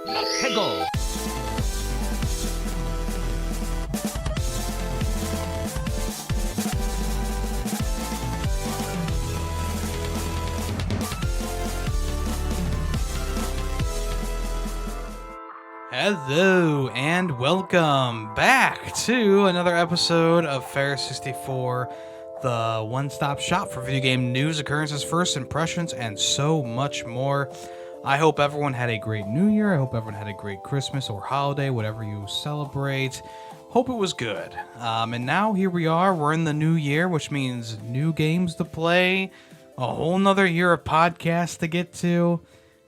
Peggle. Hello and welcome back to another episode of Fair 64, the one-stop shop for video game news, occurrences, first impressions, and so much more. I hope everyone had a great New Year. I hope everyone had a great Christmas or holiday, whatever you celebrate. Hope it was good. And now here we are. We're in the new year, which means new games to play, a whole nother year of podcasts to get to.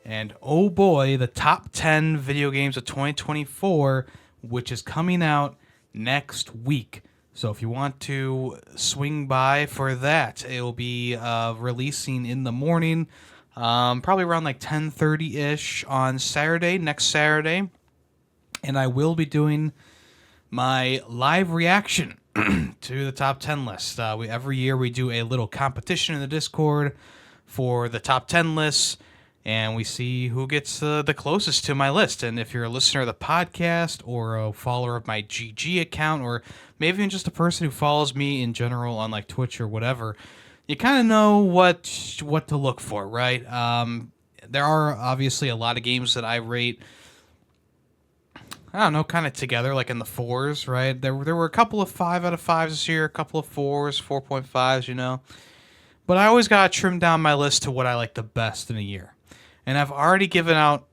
And oh boy, the top 10 video games of 2024, which is coming out next week. So if you want to swing by for that, it will be releasing in the morning, probably around like 10:30-ish on Saturday, next Saturday. And I will be doing my live reaction to the top 10 list. Every year we do a little competition in the Discord for the top 10 lists. And we see who gets the closest to my list. And if you're a listener of the podcast or a follower of my GG account, or maybe even just a person who follows me in general on like Twitch or whatever, you kind of know what to look for, right? There are obviously a lot of games that I rate, I don't know, kind of together, like in the 4s, right? There were a couple of 5 out of 5s this year, a couple of 4s, 4.5s, you know. But I always got to trim down my list to what I like the best in a year. And I've already given out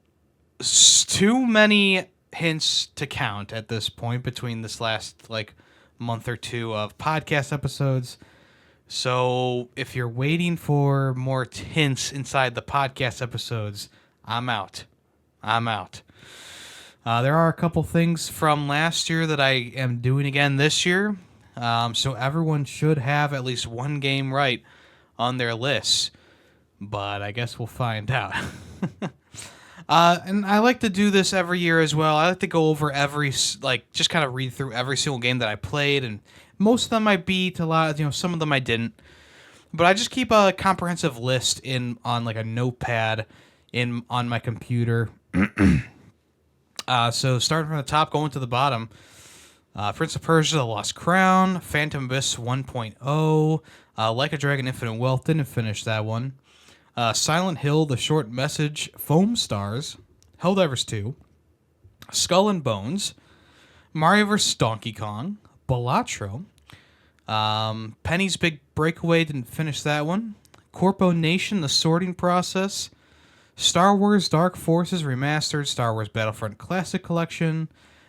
too many hints to count at this point between this last like month or two of podcast episodes. So if you're waiting for more hints inside the podcast episodes, I'm out. There are a couple things from last year that I am doing again this year. So everyone should have at least one game right on their lists. But I guess we'll find out. And I like to do this every year as well. I like to go over just kind of read through every single game that I played, and most of them I beat, some of them I didn't. But I just keep a comprehensive list on like a notepad on my computer. So starting from the top, going to the bottom. Prince of Persia: The Lost Crown, Phantom Abyss 1.0, Like a Dragon: Infinite Wealth, didn't finish that one. Silent Hill: The Short Message, Foam Stars, Helldivers 2, Skull and Bones, Mario vs. Donkey Kong, Balatro, Penny's Big Breakaway, didn't finish that one. Corpo Nation: The Sorting Process, Star Wars Dark Forces Remastered, Star Wars Battlefront Classic Collection,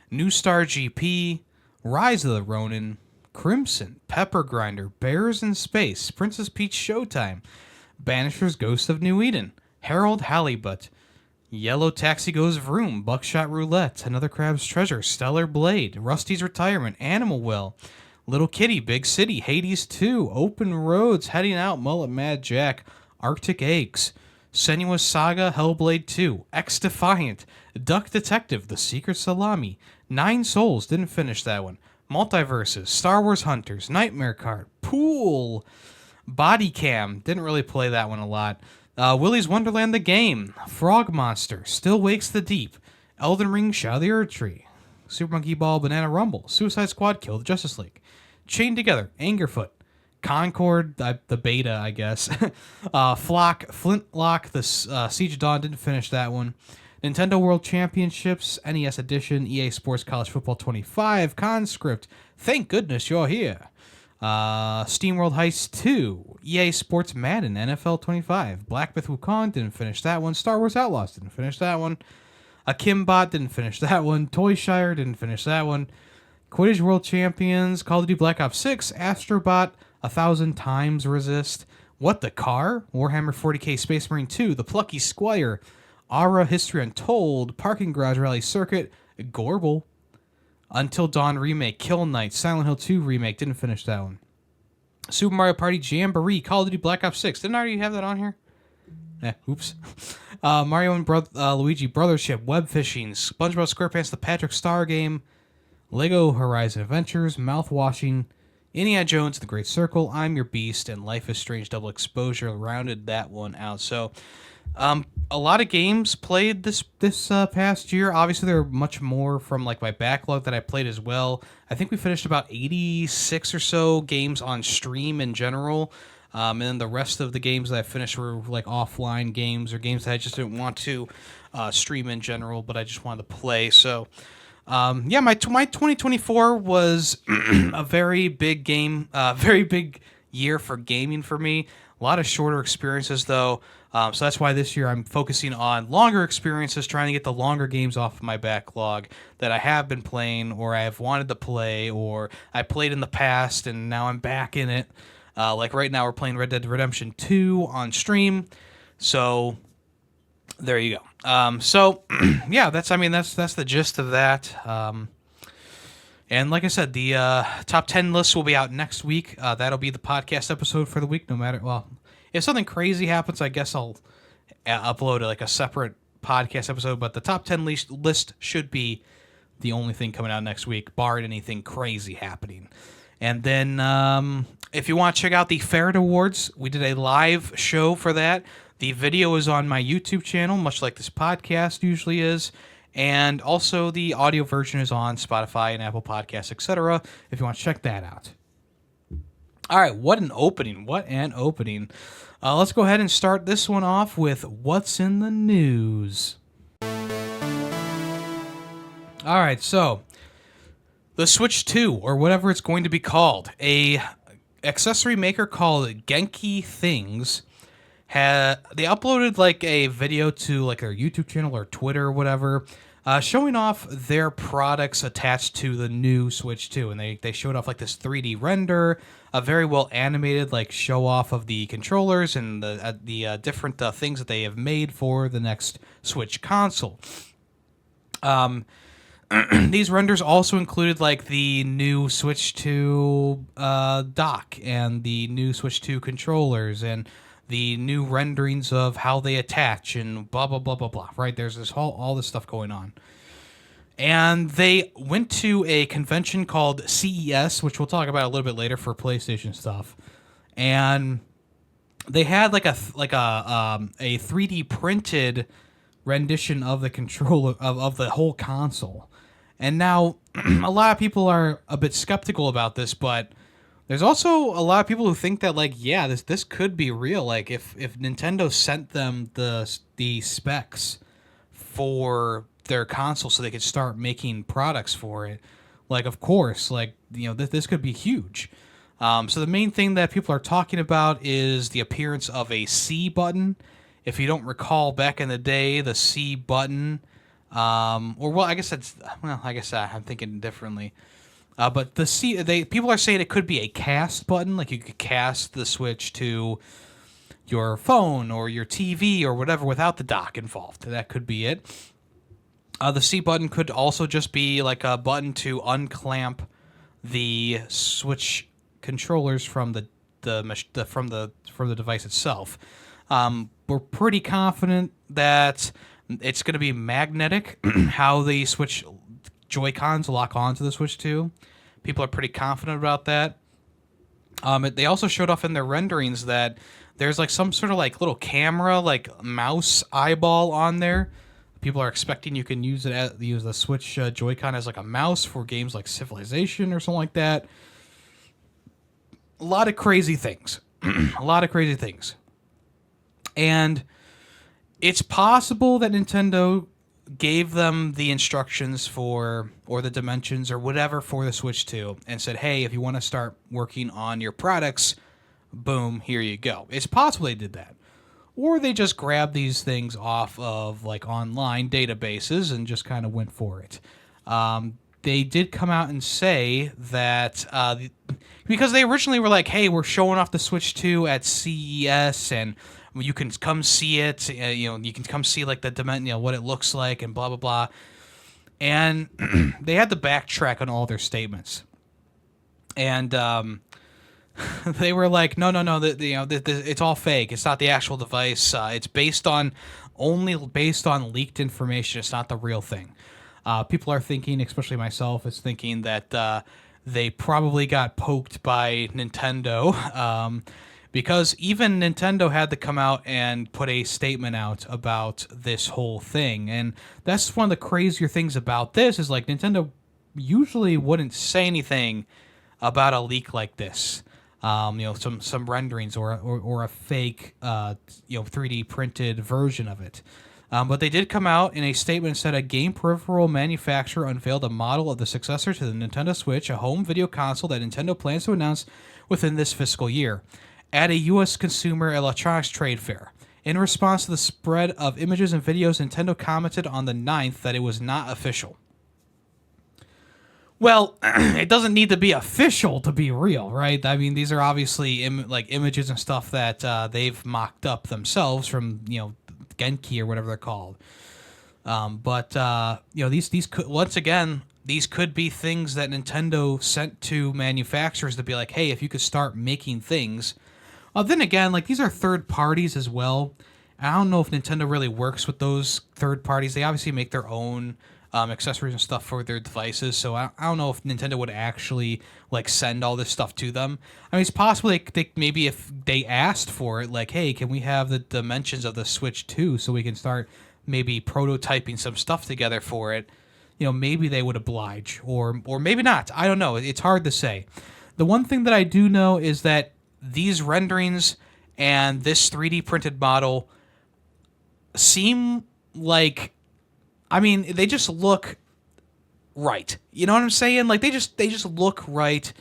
New Star GP, Rise of the Ronin, Crimson, Pepper Grinder, Bears in Space, Princess Peach Showtime, Banisher's Ghost of New Eden, Harold Halibut, Yellow Taxi Goes Vroom, Buckshot Roulette, Another Crab's Treasure, Stellar Blade, Rusty's Retirement, Animal Will, Little Kitty, Big City, Hades 2, Open Roads, Heading Out, Mullet Mad Jack, Arctic Eggs, Senua's Saga, Hellblade 2, X Defiant, Duck Detective, The Secret Salami, Nine Souls, didn't finish that one, Multiverses, Star Wars Hunters, Nightmare Card, Pool, Body Cam, didn't really play that one a lot. Willy's Wonderland the Game, Frog Monster, Still Wakes the Deep, Elden Ring, Shadow of the Earth Tree, Super Monkey Ball, Banana Rumble, Suicide Squad, Kill the Justice League, Chained Together, Angerfoot, Concord, the beta, I guess, Flock, Flintlock, the Siege of Dawn, didn't finish that one. Nintendo World Championships, NES Edition, EA Sports College Football 25, Conscript, Thank Goodness You're Here. SteamWorld Heist 2, EA Sports Madden, NFL 25, Black Myth Wukong, didn't finish that one, Star Wars Outlaws, didn't finish that one, Akimbot, didn't finish that one, Toyshire, didn't finish that one, Quidditch World Champions, Call of Duty Black Ops 6, Astrobot, 1,000 Times Resist, What the Car, Warhammer 40k Space Marine 2, The Plucky Squire, Aura History Untold, Parking Garage Rally Circuit, Gorble, Until Dawn Remake, Kill Knight, Silent Hill 2 Remake, didn't finish that one. Super Mario Party Jamboree, Call of Duty Black Ops 6, didn't I already have that on here? Oops. Mario and Luigi Brothership, Web Fishing, SpongeBob SquarePants The Patrick Star Game, Lego Horizon Adventures, Mouthwashing, Indiana Jones The Great Circle, I'm Your Beast, and Life is Strange Double Exposure rounded that one out. So, a lot of games played this past year. Obviously, there are much more from like my backlog that I played as well. I think we finished about 86 or so games on stream in general. And then the rest of the games that I finished were like offline games or games that I just didn't want to stream in general, but I just wanted to play. So, yeah, my 2024 was a very big very big year for gaming for me. A lot of shorter experiences, though. So that's why this year I'm focusing on longer experiences, trying to get the longer games off of my backlog that I have been playing or I have wanted to play or I played in the past and now I'm back in it. Like right now we're playing Red Dead Redemption 2 on stream. So there you go. So yeah, that's the gist of that. And like I said, the top 10 list will be out next week. That'll be the podcast episode for the week. If something crazy happens, I guess I'll upload like a separate podcast episode. But the top 10 list should be the only thing coming out next week, barring anything crazy happening. And then if you want to check out the Ferret Awards, we did a live show for that. The video is on my YouTube channel, much like this podcast usually is. And also the audio version is on Spotify and Apple Podcasts, etc. if you want to check that out. All right, what an opening. Let's go ahead and start this one off with what's in the news. All right, so the Switch 2, or whatever it's going to be called, a accessory maker called Genki Things, they uploaded like a video to like their YouTube channel or Twitter or whatever, showing off their products attached to the new Switch 2. And they showed off like this 3D render, a very well animated like show off of the controllers and the different things that they have made for the next Switch console. These renders also included like the new Switch 2 dock and the new Switch 2 controllers and the new renderings of how they attach and blah, blah, blah, blah, blah, right? There's all this stuff going on. And they went to a convention called CES, which we'll talk about a little bit later for PlayStation stuff. And they had like a 3D printed rendition of the controller of the whole console. And now a lot of people are a bit skeptical about this, but there's also a lot of people who think that, like, yeah, this could be real. Like, if Nintendo sent them the specs for their console so they could start making products for it, like, of course, like, you know, this could be huge. So the main thing that people are talking about is the appearance of a C button. If you don't recall, back in the day, the C button, I'm thinking differently. But the people are saying it could be a cast button, like you could cast the Switch to your phone or your TV or whatever without the dock involved. That could be it. The C button could also just be like a button to unclamp the Switch controllers from the device itself. We're pretty confident that it's going to be magnetic. How the Switch Joy-Cons lock onto the Switch 2. People are pretty confident about that. They also showed off in their renderings that there's like some sort of like little camera, like mouse eyeball on there. People are expecting you can use the Switch Joy-Con as like a mouse for games like Civilization or something like that. A lot of crazy things. And it's possible that Nintendo gave them the instructions or the dimensions or whatever for the Switch 2 and said, hey, if you want to start working on your products, boom, here you go. It's possible they did that. Or they just grabbed these things off of like online databases and just kind of went for it. They did come out and say that because they originally were like, hey, we're showing off the Switch 2 at CES and you can come see it. You can come see like the dimension, what it looks like, and blah blah blah. And they had to backtrack on all their statements, and they were like, no, it's all fake. It's not the actual device. It's only based on leaked information. It's not the real thing. People are thinking, especially myself, is thinking that they probably got poked by Nintendo. because even Nintendo had to come out and put a statement out about this whole thing. And that's one of the crazier things about this is like Nintendo usually wouldn't say anything about a leak like this. Some renderings or a fake 3D printed version of it. But they did come out in a statement and said a game peripheral manufacturer unveiled a model of the successor to the Nintendo Switch, a home video console that Nintendo plans to announce within this fiscal year at a U.S. Consumer Electronics Trade Fair. In response to the spread of images and videos, Nintendo commented on the 9th that it was not official. Well, it doesn't need to be official to be real, right? I mean, these are obviously images and stuff that they've mocked up themselves from, Genki or whatever they're called. These could, once again, these could be things that Nintendo sent to manufacturers to be like, hey, if you could start making things. Then again, like these are third parties as well. I don't know if Nintendo really works with those third parties. They obviously make their own accessories and stuff for their devices, so I don't know if Nintendo would actually like send all this stuff to them. I mean, it's possible they maybe if they asked for it, like, hey, can we have the dimensions of the Switch 2 so we can start maybe prototyping some stuff together for it, maybe they would oblige, or maybe not. I don't know. It's hard to say. The one thing that I do know is that these renderings and this 3D printed model seem like, I mean, they just look right. You know what I'm saying? Like they just look right.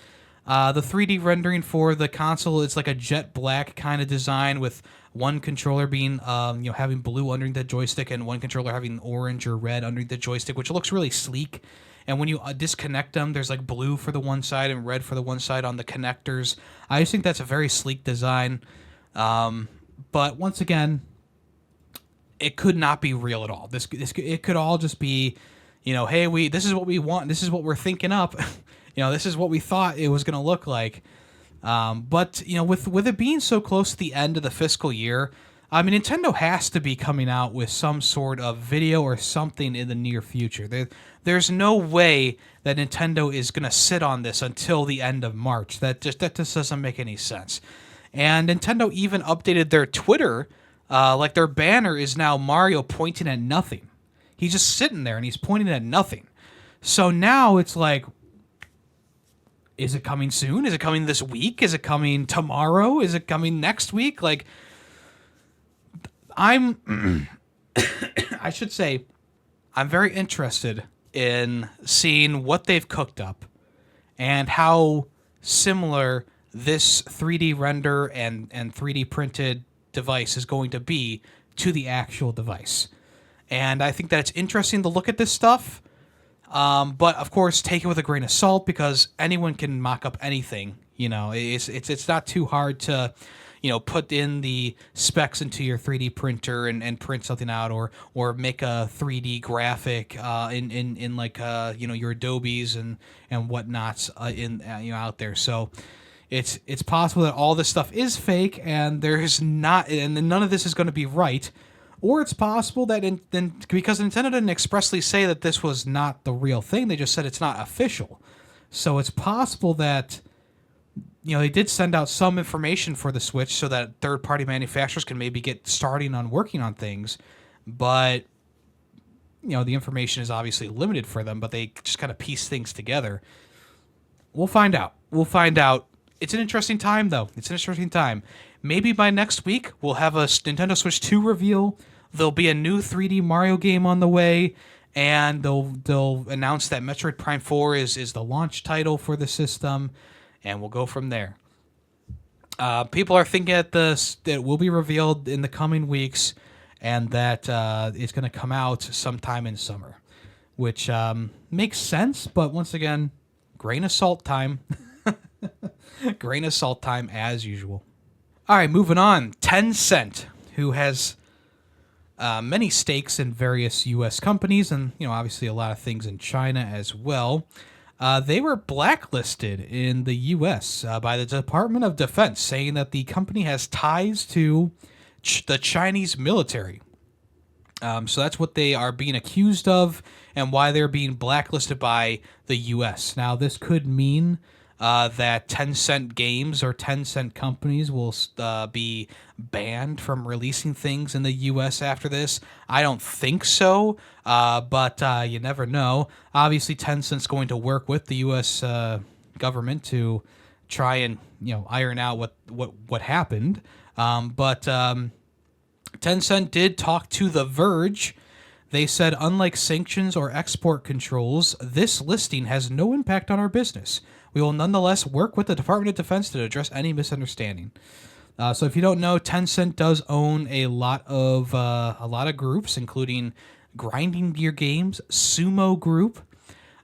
The 3D rendering for the console is like a jet black kind of design with one controller being having blue underneath the joystick and one controller having orange or red underneath the joystick, which looks really sleek. And when you disconnect them, there's like blue for the one side and red for the one side on the connectors. I just think that's a very sleek design. But once again, it could not be real at all. It could all just be, hey, this is what we want. This is what we're thinking up. This is what we thought it was going to look like. But with it being so close to the end of the fiscal year, I mean, Nintendo has to be coming out with some sort of video or something in the near future. There's no way that Nintendo is going to sit on this until the end of March. That just doesn't make any sense. And Nintendo even updated their Twitter. Like their banner is now Mario pointing at nothing. He's just sitting there and he's pointing at nothing. So now it's like, is it coming soon? Is it coming this week? Is it coming tomorrow? Is it coming next week? Like, I should say, I'm very interested in seeing what they've cooked up and how similar this 3D render and 3D printed device is going to be to the actual device. And I think that it's interesting to look at this stuff, but of course take it with a grain of salt because anyone can mock up anything. It's not too hard to put in the specs into your 3D printer and print something out, or make a 3D graphic in like your Adobes and whatnots out there. So it's possible that all this stuff is fake and there's not, and none of this is going to be right. Or it's possible that because Nintendo didn't expressly say that this was not the real thing, they just said it's not official. So it's possible that they did send out some information for the Switch so that third-party manufacturers can maybe get starting on working on things, but the information is obviously limited for them, but they just kind of piece things together. We'll find out. It's an interesting time, though. It's an interesting time. Maybe by next week, we'll have a Nintendo Switch 2 reveal. There'll be a new 3D Mario game on the way, and they'll announce that Metroid Prime 4 is the launch title for the system, and we'll go from there. People are thinking that it will be revealed in the coming weeks, and that it's going to come out sometime in summer, which makes sense, but once again, grain of salt time. Grain of salt time as usual. All right, moving on. Tencent, who has many stakes in various U.S. companies and, obviously a lot of things in China as well. They were blacklisted in the U.S. By the Department of Defense, saying that the company has ties to the Chinese military. So that's what they are being accused of and why they're being blacklisted by the U.S. Now, this could mean that Tencent games or Tencent companies will be banned from releasing things in the U.S. after this. I don't think so, but you never know. Obviously, Tencent's going to work with the U.S. Government to try and iron out what happened. But Tencent did talk to The Verge. They said, unlike sanctions or export controls, this listing has no impact on our business. We will nonetheless work with the Department of Defense to address any misunderstanding. So if you don't know, Tencent does own a lot of groups, including Grinding Gear Games, Sumo Group.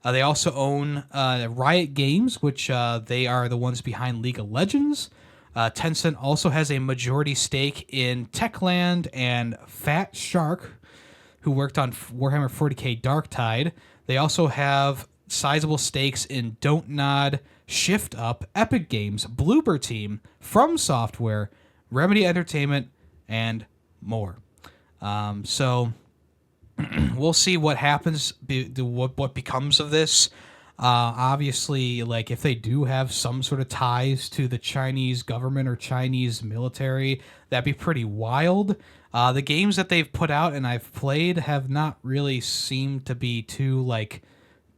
They also own Riot Games, which they are the ones behind League of Legends. Tencent also has a majority stake in Techland and Fat Shark, who worked on Warhammer 40k Darktide. They also have sizable stakes in Don't Nod, Shift Up, Epic Games, Bloober Team, From Software, Remedy Entertainment, and more. So we'll see what happens, what becomes of this. Obviously, like if they do have some sort of ties to the Chinese government or Chinese military, that'd be pretty wild. The games that they've put out and I've played have not really seemed to be too like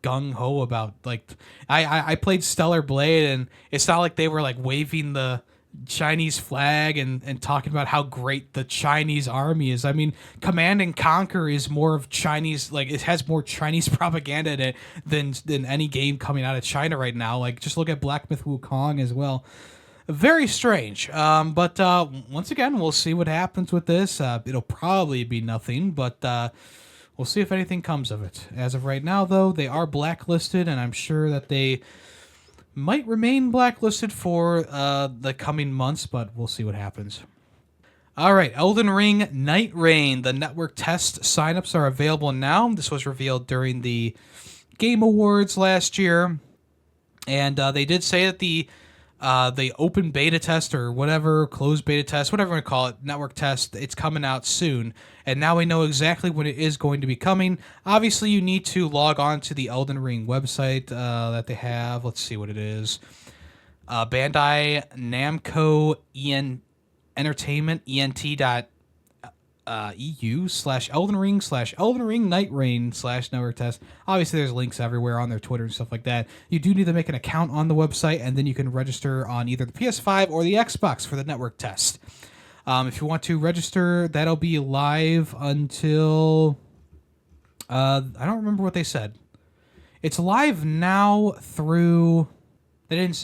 gung-ho about, like, I played Stellar Blade, and it's not like they were like waving the Chinese flag and talking about how great the Chinese army is. I mean, Command and Conquer is more of Chinese, like it has more Chinese propaganda in it than any game coming out of China right now. Like just look at Black Myth Wukong as well. Very strange. But once again, we'll see what happens with this. It'll probably be nothing, but we'll see if anything comes of it. As of right now, though, they are blacklisted, and I'm sure that they might remain blacklisted for the coming months, but we'll see what happens. All right, Elden Ring Nightreign. The network test signups are available now. This was revealed during the Game Awards last year, and they did say that the open beta test or whatever, closed beta test, whatever you want to call it, network test, it's coming out soon. And now we know exactly when it is going to be coming. Obviously, you need to log on to the Elden Ring website that they have. Let's see what it is. Bandai Namco Entertainment, EU/Elden Ring Nightreign/network test. Obviously, there's links everywhere on their Twitter and stuff like that. You do need to make an account on the website, and then you can register on either the PS5 or the Xbox for the network test. If you want to register, that'll be live until I don't remember what they said. It's live now through. They didn't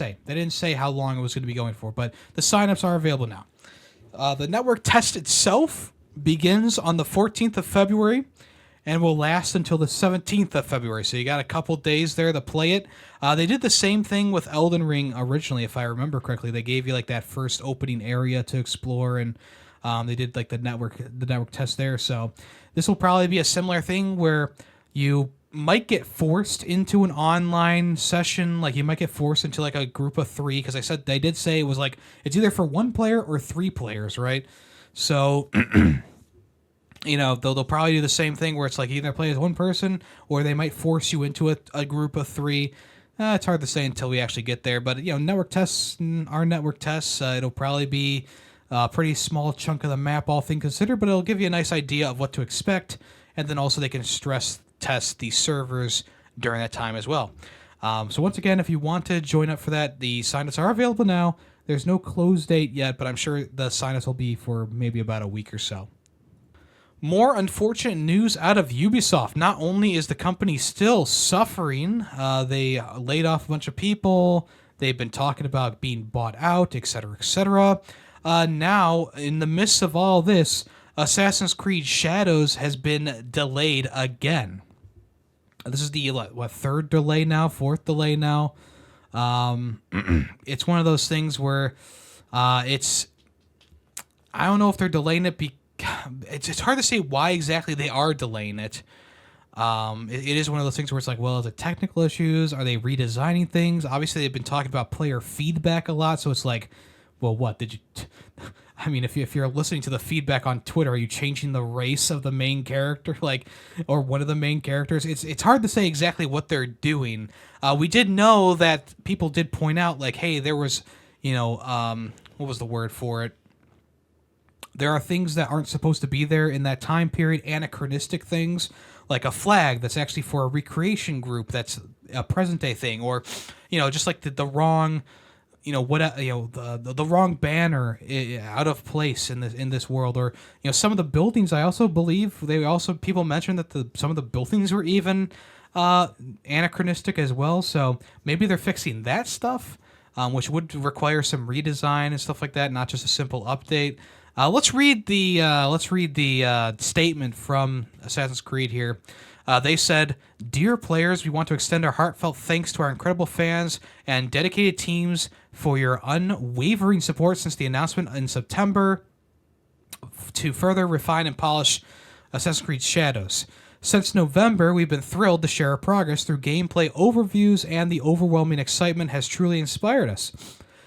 say how long it was going to be going for, but the signups are available now. The network test itself begins on the 14th of February and will last until the 17th of February. So you got a couple days there to play it. They did the same thing with Elden Ring originally, if I remember correctly. They gave you like that first opening area to explore, and they did like the network test there. So this will probably be a similar thing where you might get forced into an online session. Like you might get forced into like a group of 3, because they did say it was like it's either for 1 player or 3 players, right? So, they'll probably do the same thing where it's like either play as 1 person or they might force you into a group of 3. It's hard to say until we actually get there. But, network tests are network tests. It'll probably be a pretty small chunk of the map, all things considered, but it'll give you a nice idea of what to expect. And then also they can stress test the servers during that time as well. So once again, if you want to join up for that, the signups are available now. There's no close date yet, but I'm sure the signups will be for maybe about a week or so. More unfortunate news out of Ubisoft. Not only is the company still suffering, they laid off a bunch of people. They've been talking about being bought out, etc., etc. Now, in the midst of all this, Assassin's Creed Shadows has been delayed again. This is the 3rd delay now, 4th delay now. It's one of those things where it's, I don't know if they're delaying it. It's hard to say why exactly they are delaying it. It is one of those things where it's like, well, is it technical issues? Are they redesigning things? Obviously, they've been talking about player feedback a lot, so it's like, Well, what did you? I mean, if you're listening to the feedback on Twitter, are you changing the race of the main character, like, or one of the main characters? It's hard to say exactly what they're doing. We did know that people did point out, like, hey, there was, what was the word for it? There are things that aren't supposed to be there in that time period, anachronistic things, like a flag that's actually for a recreation group that's a present day thing, or, just like the wrong, the wrong banner out of place in this world, or some of the buildings. I also believe people mentioned that some of the buildings were even anachronistic as well. So maybe they're fixing that stuff, which would require some redesign and stuff like that, not just a simple update. Let's read the statement from Assassin's Creed here. They said, "Dear players, we want to extend our heartfelt thanks to our incredible fans and dedicated teams for your unwavering support since the announcement in September to further refine and polish Assassin's Creed Shadows. Since November, we've been thrilled to share our progress through gameplay overviews, and the overwhelming excitement has truly inspired us.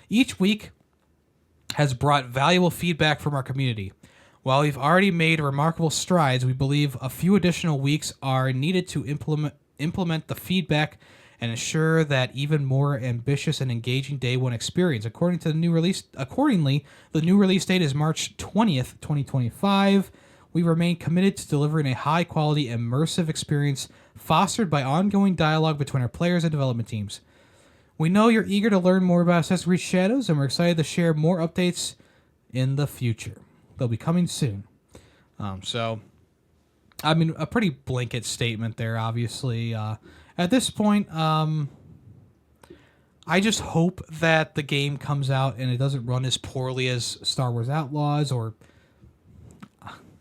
Each week has brought valuable feedback from our community. While we've already made remarkable strides, we believe a few additional weeks are needed to implement the feedback and ensure that even more ambitious and engaging day one experience. Accordingly, the new release date is March 20th, 2025. We remain committed to delivering a high-quality, immersive experience fostered by ongoing dialogue between our players and development teams. We know you're eager to learn more about Assassin's Creed Shadows, and we're excited to share more updates in the future. They'll be coming soon." So, I mean, a pretty blanket statement there, obviously. At this point, I just hope that the game comes out and it doesn't run as poorly as Star Wars Outlaws or,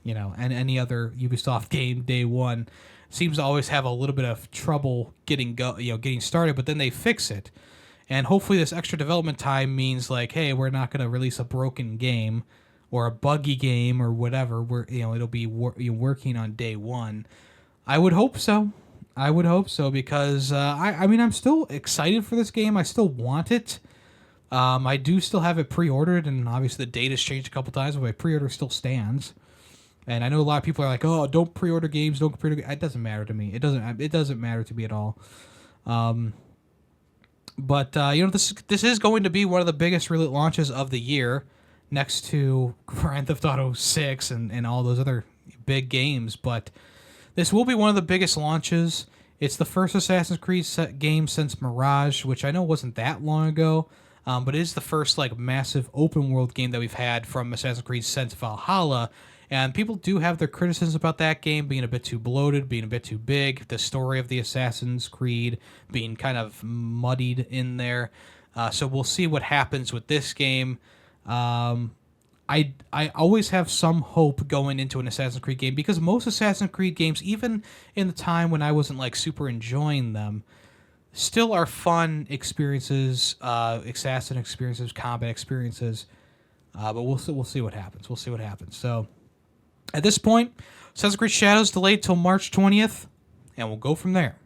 and any other Ubisoft game day one. Seems to always have a little bit of trouble getting started, but then they fix it. And hopefully this extra development time means, like, hey, we're not going to release a broken game or a buggy game or whatever. It'll be working on day one. I would hope so. Because I'm still excited for this game. I still want it. I do still have it pre-ordered, and obviously the date has changed a couple times, but my pre-order still stands. And I know a lot of people are like, "Oh, don't pre-order games. Don't pre-order." It doesn't matter to me. It doesn't matter to me at all. But this is going to be one of the biggest launches of the year, next to Grand Theft Auto 6 and all those other big games. But this will be one of the biggest launches. It's the first Assassin's Creed game since Mirage, which I know wasn't that long ago, but it is the first massive open world game that we've had from Assassin's Creed since Valhalla. And people do have their criticisms about that game being a bit too bloated, being a bit too big, the story of the Assassin's Creed being kind of muddied in there. So we'll see what happens with this game. I always have some hope going into an Assassin's Creed game, because most Assassin's Creed games, even in the time when I wasn't super enjoying them, still are fun experiences, assassin experiences, combat experiences. But we'll see what happens. So at this point, Assassin's Creed Shadows delayed till March 20th, and we'll go from there.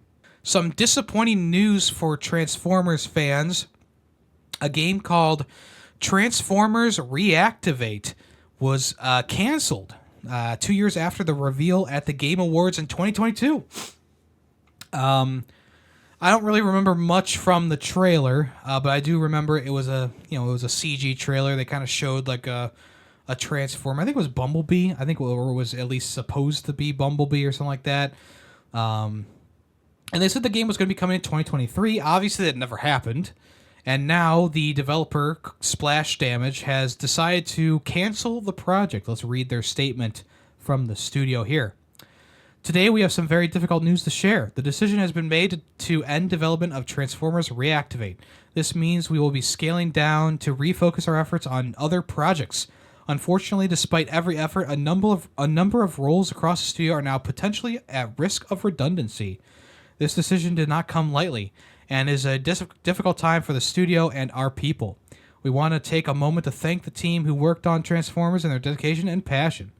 Some disappointing news for Transformers fans. A game called Transformers Reactivate was canceled 2 years after the reveal at the Game Awards in 2022. I don't really remember much from the trailer, but I do remember it was a CG trailer. They kind of showed a Transformer. I think it was Bumblebee. Or it was at least supposed to be Bumblebee or something like that. And they said the game was going to be coming in 2023. Obviously, that never happened. And now the developer, Splash Damage, has decided to cancel the project. Let's read their statement from the studio here. Today, we have some very difficult news to share. The decision has been made to end development of Transformers Reactivate. This means we will be scaling down to refocus our efforts on other projects. Unfortunately, despite every effort, a number of roles across the studio are now potentially at risk of redundancy. This decision did not come lightly, and is a difficult time for the studio and our people. We want to take a moment to thank the team who worked on Transformers and their dedication and passion.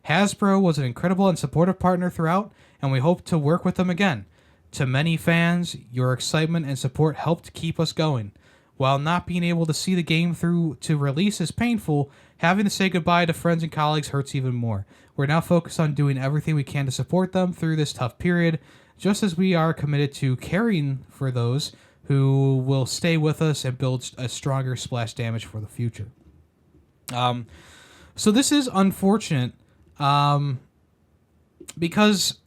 Hasbro was an incredible and supportive partner throughout, and we hope to work with them again. To many fans, your excitement and support helped keep us going. While not being able to see the game through to release is painful, having to say goodbye to friends and colleagues hurts even more. We're now focused on doing everything we can to support them through this tough period, just as we are committed to caring for those who will stay with us and build a stronger splash damage for the future. So this is unfortunate because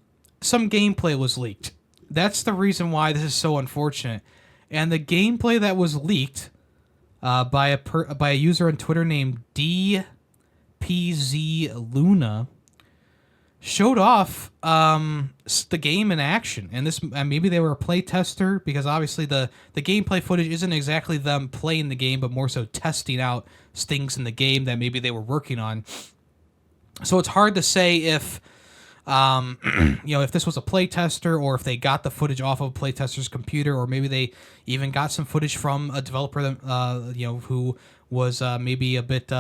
some gameplay was leaked. That's the reason why this is so unfortunate. And the gameplay that was leaked by a user on Twitter named DPZ Luna showed off the game in action. And this maybe they were a play tester, because obviously the gameplay footage isn't exactly them playing the game, but more so testing out things in the game that maybe they were working on. So it's hard to say if if this was a playtester, or if they got the footage off of a playtester's computer, or maybe they even got some footage from a developer that, who was maybe a bit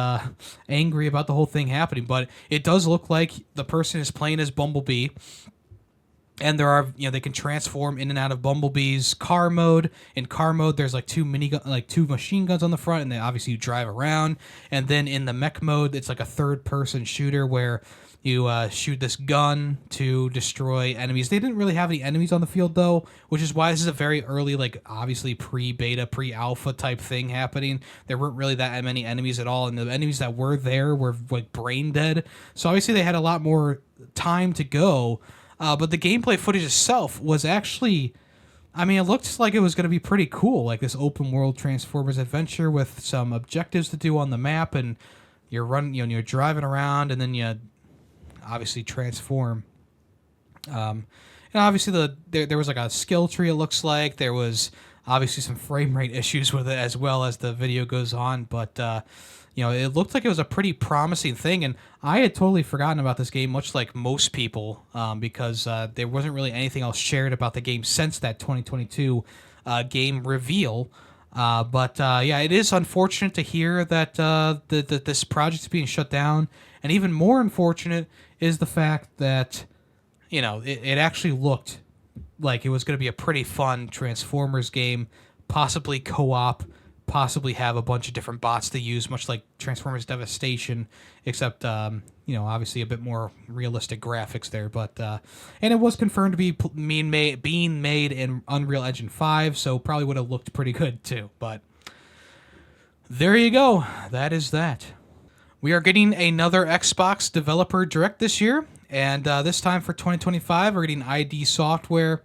angry about the whole thing happening. But it does look like the person is playing as Bumblebee, and there are, they can transform in and out of Bumblebee's car mode. In car mode, there's two machine guns on the front, and then obviously you drive around. And then in the mech mode, it's like a third-person shooter where you shoot this gun to destroy enemies. They didn't really have any enemies on the field, though, which is why this is a very early, obviously pre-beta, pre-alpha type thing happening. There weren't really that many enemies at all, and the enemies that were there were, brain dead. So obviously they had a lot more time to go, but the gameplay footage itself was actually... it looked like it was going to be pretty cool, like this open-world Transformers adventure with some objectives to do on the map, and you're running, you're driving around, and then you obviously transform. And obviously there was a skill tree, it looks like. There was obviously some frame rate issues with it as well as the video goes on, but it looked like it was a pretty promising thing, and I had totally forgotten about this game, much like most people, because there wasn't really anything else shared about the game since that 2022 game reveal. But it is unfortunate to hear that this project is being shut down, and even more unfortunate is the fact that it actually looked like it was going to be a pretty fun Transformers game, possibly co-op, possibly have a bunch of different bots to use, much like Transformers Devastation, except obviously a bit more realistic graphics there. But and it was confirmed to be being made in Unreal Engine 5, so probably would have looked pretty good too. But there you go. That is that. We are getting another Xbox Developer Direct this year, and this time for 2025, we're getting ID Software,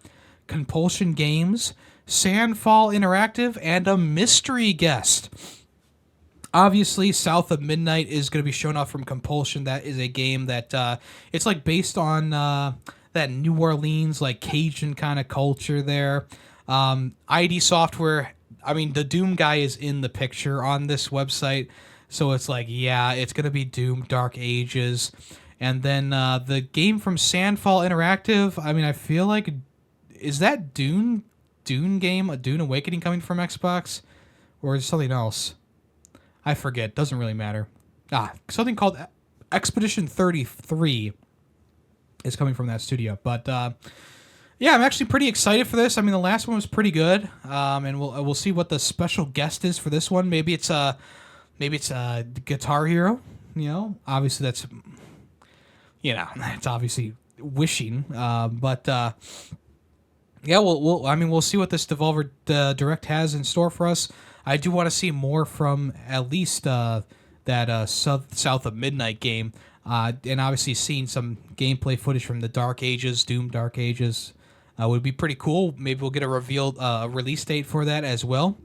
Compulsion Games, Sandfall Interactive, and a mystery guest. Obviously, South of Midnight is going to be shown off from Compulsion. That is a game that it's based on that New Orleans Cajun kind of culture there. ID Software, the Doom guy is in the picture on this website, so it's it's going to be Doom Dark Ages. And then the game from Sandfall Interactive, I feel like, is that Dune game, a Dune Awakening coming from Xbox, or is it something else? I forget. Doesn't really matter. Something called Expedition 33 is coming from that studio. But I'm actually pretty excited for this. The last one was pretty good, and we'll see what the special guest is for this one. Maybe it's Guitar Hero. Obviously that's it's obviously wishing, but. We'll see what this Devolver Direct has in store for us. I do want to see more from at least that South of Midnight game, and obviously seeing some gameplay footage from the Dark Ages, Doom Dark Ages, would be pretty cool. Maybe we'll get a release date for that as well.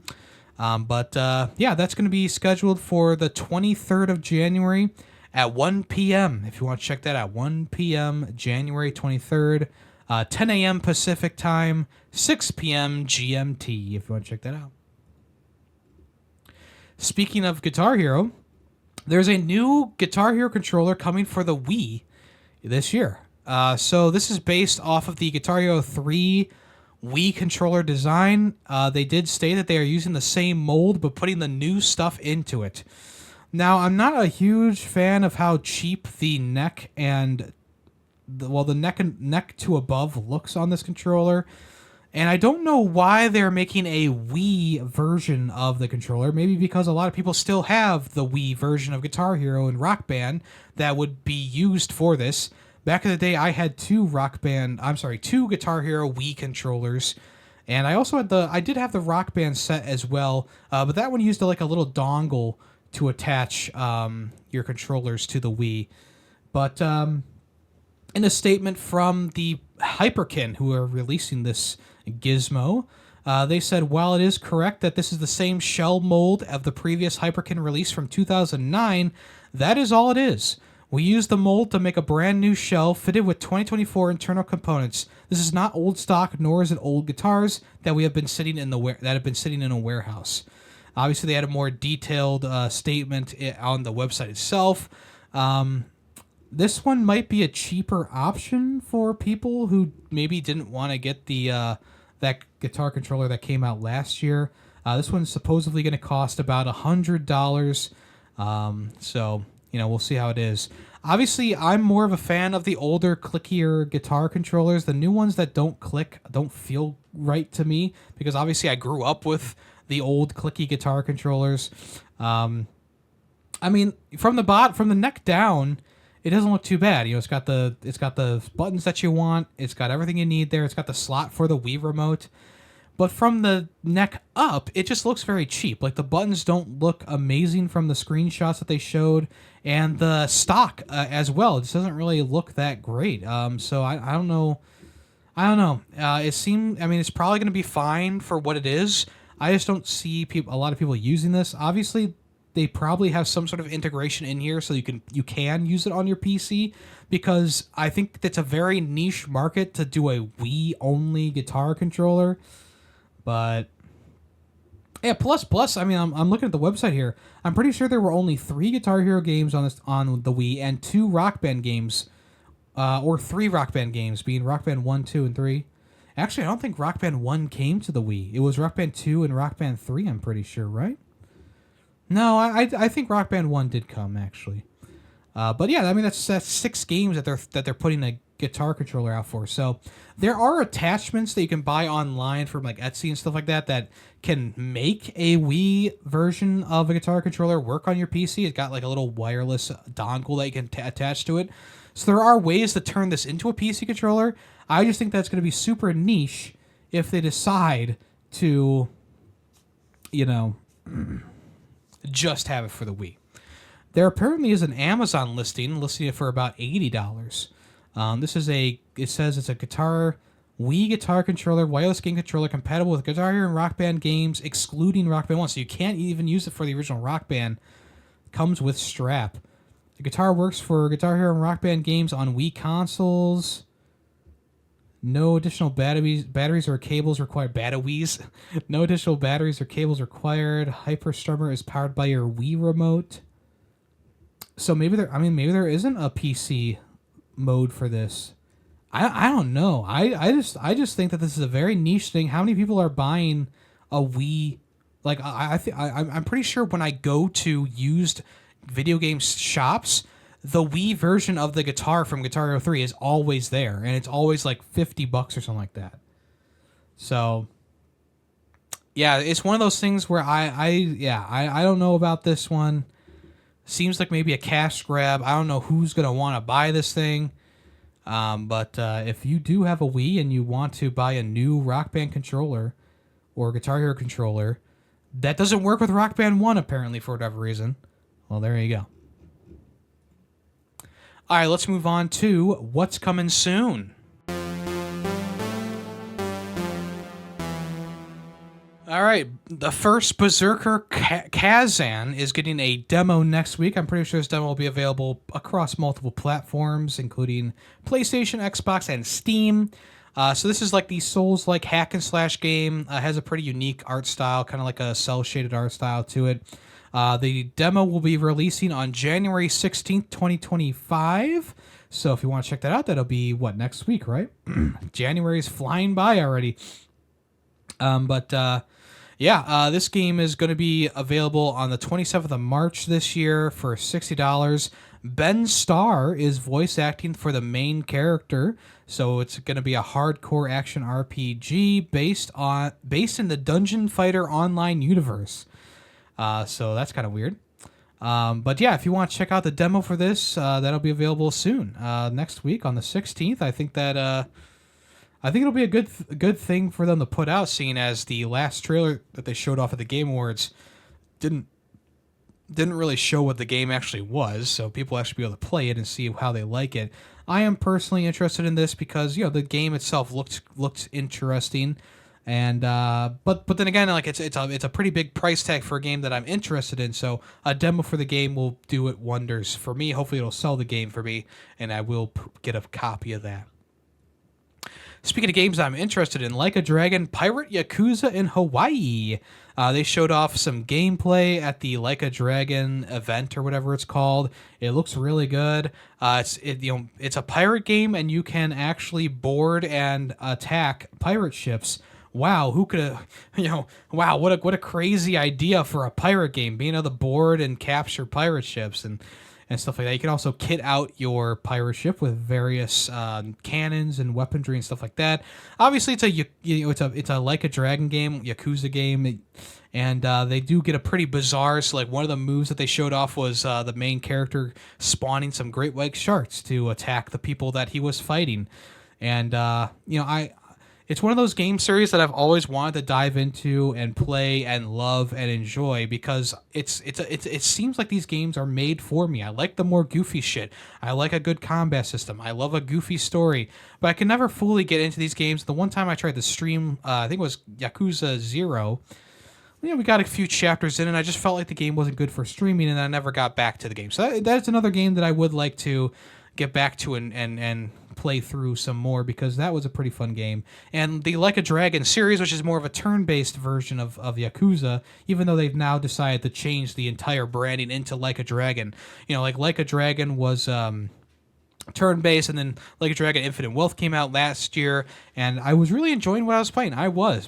But that's going to be scheduled for the 23rd of January at 1 p.m. If you want to check that out, 1 p.m. January 23rd. 10 a.m. Pacific time, 6 p.m. GMT, if you want to check that out. Speaking of Guitar Hero, there's a new Guitar Hero controller coming for the Wii this year. So this is based off of the Guitar Hero 3 Wii controller design. They did state that they are using the same mold, but putting the new stuff into it. Now, I'm not a huge fan of how cheap the neck and the neck to above looks on this controller. And I don't know why they're making a Wii version of the controller. Maybe because a lot of people still have the Wii version of Guitar Hero and Rock Band that would be used for this. Back in the day, I had two Guitar Hero Wii controllers. And I also had I did have the Rock Band set as well, but that one used like a little dongle to attach your controllers to the Wii. But in a statement from the Hyperkin, who are releasing this gizmo, they said, while it is correct that this is the same shell mold of the previous Hyperkin release from 2009, that is all it is. We used the mold to make a brand new shell fitted with 2024 internal components. This is not old stock, nor is it old guitars that have been sitting in a warehouse. Obviously, they had a more detailed statement on the website itself. This one might be a cheaper option for people who maybe didn't want to get the that guitar controller that came out last year. This one's supposedly going to cost about $100. So, we'll see how it is. Obviously, I'm more of a fan of the older, clickier guitar controllers. The new ones that don't click don't feel right to me because obviously I grew up with the old clicky guitar controllers. From the neck down, it doesn't look too bad. It's got the buttons that you want. It's got everything you need there. It's got the slot for the Wii remote. But from the neck up, it just looks very cheap. Like the buttons don't look amazing from the screenshots that they showed, and the stock as well. It just doesn't really look that great. So I don't know. It's probably going to be fine for what it is. I just don't see a lot of people using this. Obviously, they probably have some sort of integration in here so you can use it on your PC, because I think that's a very niche market to do a Wii only guitar controller. But yeah, plus I'm looking at the website here. I'm pretty sure there were only 3 Guitar Hero games on the Wii and 2 Rock Band games, or 3 Rock Band games, being Rock Band 1, 2, and 3. Actually, I don't think Rock Band 1 came to the Wii. It was Rock Band 2 and Rock Band 3, I'm pretty sure, right? No, I think Rock Band 1 did come, actually. But yeah, that's 6 games that they're putting a guitar controller out for. So there are attachments that you can buy online from like Etsy and stuff like that can make a Wii version of a guitar controller work on your PC. It's got like a little wireless dongle that you can attach to it. So there are ways to turn this into a PC controller. I just think that's going to be super niche if they decide to, just have it for the Wii. There apparently is an Amazon listing it for about $80. It says it's a Wii guitar controller, wireless game controller compatible with Guitar Hero and Rock Band games, excluding Rock Band 1. So you can't even use it for the original Rock Band. Comes with strap. The guitar works for Guitar Hero and Rock Band games on Wii consoles. No additional batteries or cables required. Batteries. No additional batteries or cables required. Hyperstrummer is powered by your Wii remote. So maybe there isn't a PC mode for this. I don't know. I just think that this is a very niche thing. How many people are buying a Wii? Like I'm pretty sure when I go to used video game shops, the Wii version of the guitar from Guitar Hero 3 is always there, and it's always like $50 or something like that. So yeah, it's one of those things where I don't know about this one. Seems like maybe a cash grab. I don't know who's going to want to buy this thing. But if you do have a Wii and you want to buy a new Rock Band controller or Guitar Hero controller that doesn't work with Rock Band 1 apparently for whatever reason, well, there you go. All right, let's move on to what's coming soon. All right, the first Berserker Kazan is getting a demo next week. I'm pretty sure this demo will be available across multiple platforms, including PlayStation, Xbox, and Steam. So this is like the Souls-like hack and slash game. Has a pretty unique art style, kind of like a cel-shaded art style to it. The demo will be releasing on January 16th, 2025. So if you want to check that out, that'll be, next week, right? January's flying by already. This game is going to be available on the 27th of March this year for $60. Ben Starr is voice acting for the main character, so it's going to be a hardcore action RPG based in the Dungeon Fighter Online universe. So that's kind of weird. But yeah, if you want to check out the demo for this, that'll be available soon. Next week on the 16th. I think it'll be a good thing for them to put out, seeing as the last trailer that they showed off at the Game Awards didn't really show what the game actually was, so people actually be able to play it and see how they like it. I am personally interested in this because the game itself looked interesting, and but then again, like it's a pretty big price tag for a game that I'm interested in. So a demo for the game will do it wonders for me. Hopefully, it'll sell the game for me, and I will get a copy of that. Speaking of games I'm interested in, Like a Dragon Pirate Yakuza in Hawaii. They showed off some gameplay at the Like a Dragon event or whatever it's called. It looks really good. It's a pirate game, and you can actually board and attack pirate ships. Wow, who could have, wow, what a crazy idea for a pirate game, being able to board and capture pirate ships and stuff like that. You can also kit out your pirate ship with various cannons and weaponry and stuff like that. Obviously, it's a Like a Dragon game, Yakuza game, and they do get a pretty bizarre. So, like, one of the moves that they showed off was the main character spawning some great white sharks to attack the people that he was fighting, and it's one of those game series that I've always wanted to dive into and play and love and enjoy because it seems like these games are made for me. I like the more goofy shit. I like a good combat system. I love a goofy story, but I can never fully get into these games. The one time I tried to stream, I think it was Yakuza 0. We got a few chapters in, and I just felt like the game wasn't good for streaming, and I never got back to the game. So that's another game that I would like to get back to and play through some more because that was a pretty fun game. And the Like a Dragon series, which is more of a turn-based version of Yakuza, even though they've now decided to change the entire branding into Like a Dragon. Like a Dragon was turn-based, and then Like a Dragon Infinite Wealth came out last year, and I was really enjoying what I was playing.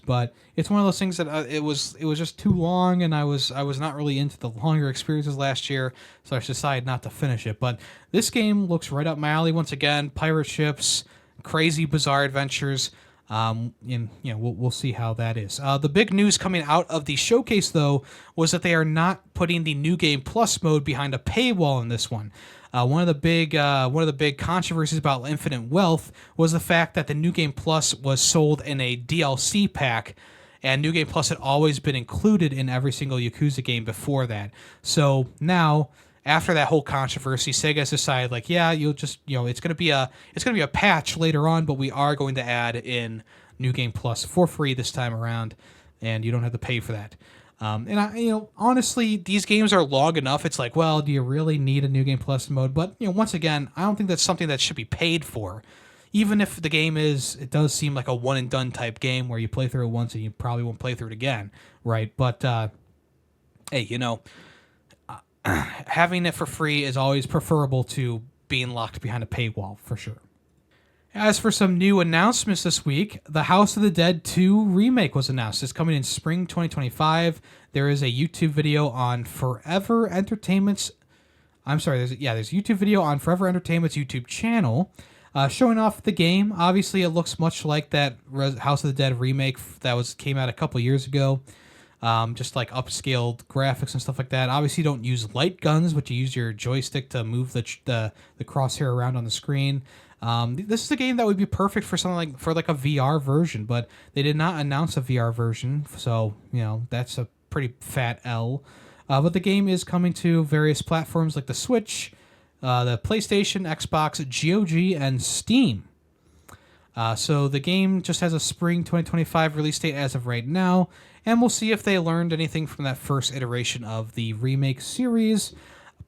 But it's one of those things that it was just too long, and I was not really into the longer experiences last year, so I decided not to finish it. But this game looks right up my alley once again. Pirate ships, crazy, bizarre adventures. We'll see how that is. The big news coming out of the showcase, though, was that they are not putting the New Game Plus mode behind a paywall in this one. One of the big controversies about Infinite Wealth was the fact that the New Game Plus was sold in a DLC pack, and New Game Plus had always been included in every single Yakuza game before that. So now, after that whole controversy, Sega's decided, like, yeah, you'll just, it's gonna be a patch later on, but we are going to add in New Game Plus for free this time around, and you don't have to pay for that. Honestly, these games are long enough. It's like, well, do you really need a New Game Plus mode? But once again, I don't think that's something that should be paid for. Even if the game it does seem like a one and done type game where you play through it once and you probably won't play through it again, right? But hey, having it for free is always preferable to being locked behind a paywall for sure. As for some new announcements this week, the House of the Dead 2 remake was announced. It's coming in spring 2025. There is a YouTube video on Forever Entertainment's... there's a YouTube video on Forever Entertainment's YouTube channel showing off the game. Obviously, it looks much like that House of the Dead remake that came out a couple years ago. Just like upscaled graphics and stuff like that. Obviously, you don't use light guns, but you use your joystick to move the crosshair around on the screen. This is a game that would be perfect for something like a VR version, but they did not announce a VR version, so that's a pretty fat L. But the game is coming to various platforms like the Switch, the PlayStation, Xbox, GOG, and Steam. So the game just has a spring 2025 release date as of right now, and we'll see if they learned anything from that first iteration of the remake series.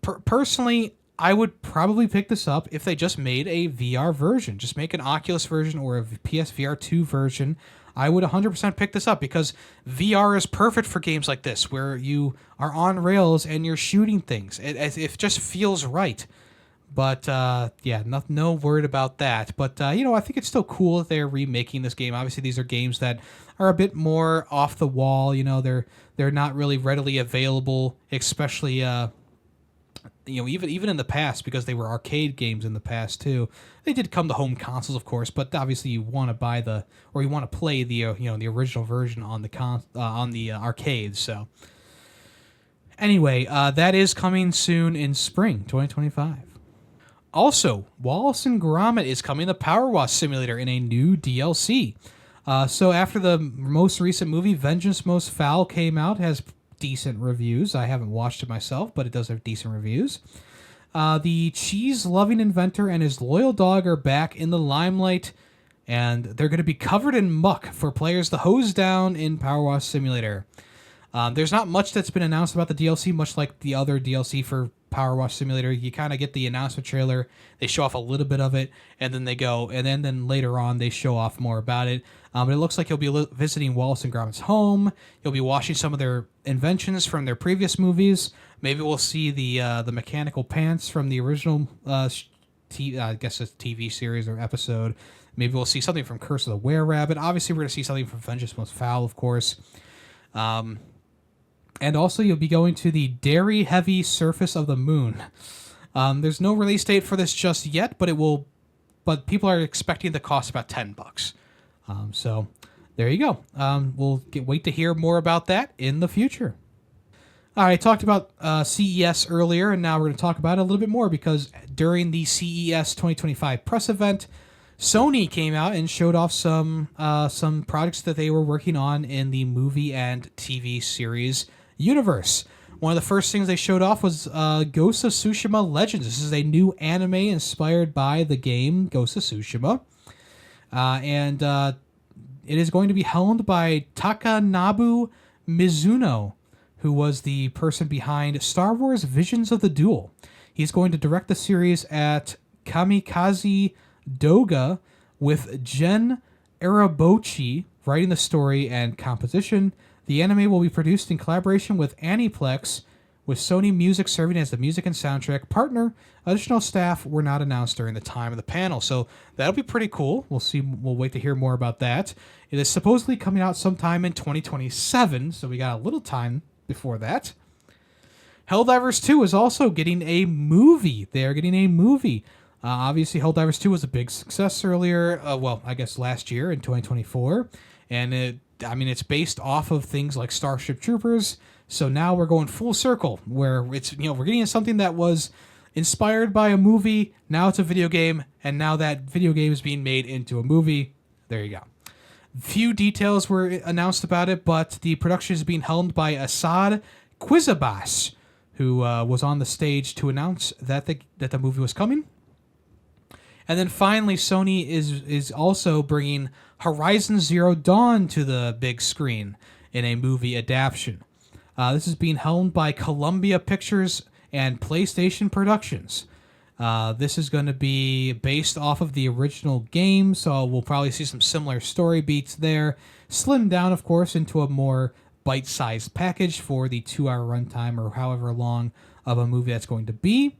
Personally, I would probably pick this up if they just made a VR version. Just make an Oculus version or a PSVR 2 version. I would 100% pick this up because VR is perfect for games like this where you are on rails and you're shooting things. It just feels right. But, no word about that. But, I think it's still cool that they're remaking this game. Obviously, these are games that are a bit more off the wall. They're not really readily available, especially Even in the past, because they were arcade games in the past too. They did come to home consoles, of course, but obviously you want to buy you want to play the the original version on the arcades. So anyway, that is coming soon in spring 2025. Also, Wallace and Gromit is coming to Power Wash Simulator in a new DLC. So after the most recent movie, Vengeance Most Foul, came out, has decent reviews. I haven't watched it myself, but it does have decent reviews. The cheese-loving inventor and his loyal dog are back in the limelight, and they're going to be covered in muck for players to hose down in Power Wash Simulator. There's not much that's been announced about the DLC, much like the other DLC for Power Wash Simulator. You kind of get the announcement trailer, they show off a little bit of it, and then they go, and then later on they show off more about it. But it looks like you'll be visiting Wallace and Gromit's home. You'll be watching some of their inventions from their previous movies. Maybe we'll see the mechanical pants from the original, I guess it's TV series or episode. Maybe we'll see something from Curse of the Were-Rabbit. Obviously, we're going to see something from Vengeance Most Foul, of course. And also, you'll be going to the dairy-heavy surface of the moon. There's no release date for this just yet, but But people are expecting the cost about $10. So there you go. We'll wait to hear more about that in the future. All right, I talked about CES earlier, and now we're going to talk about it a little bit more because during the CES 2025 press event, Sony came out and showed off some projects that they were working on in the movie and TV series universe. One of the first things they showed off was Ghost of Tsushima Legends. This is a new anime inspired by the game Ghost of Tsushima. And it is going to be helmed by Takanabu Mizuno, who was the person behind Star Wars Visions of the Duel. He's going to direct the series at Kamikaze Doga, with Jen Arabochi writing the story and composition. The anime will be produced in collaboration with Aniplex, with Sony Music serving as the music and soundtrack partner. Additional staff were not announced during the time of the panel, so that'll be pretty cool. We'll wait to hear more about that. It is supposedly coming out sometime in 2027, so we got a little time before that. Helldivers 2 is also getting a movie. They are getting a movie. Obviously, Helldivers 2 was a big success earlier, I guess last year in 2024, and it's based off of things like Starship Troopers. So now we're going full circle, where we're getting something that was inspired by a movie. Now it's a video game, and now that video game is being made into a movie. There you go. Few details were announced about it, but the production is being helmed by Asad Quizabas, who was on the stage to announce that the movie was coming. And then finally, Sony is also bringing Horizon Zero Dawn to the big screen in a movie adaptation. This is being helmed by Columbia Pictures and PlayStation Productions. This is going to be based off of the original game, so we'll probably see some similar story beats there. Slimmed down, of course, into a more bite-sized package for the 2-hour runtime or however long of a movie that's going to be.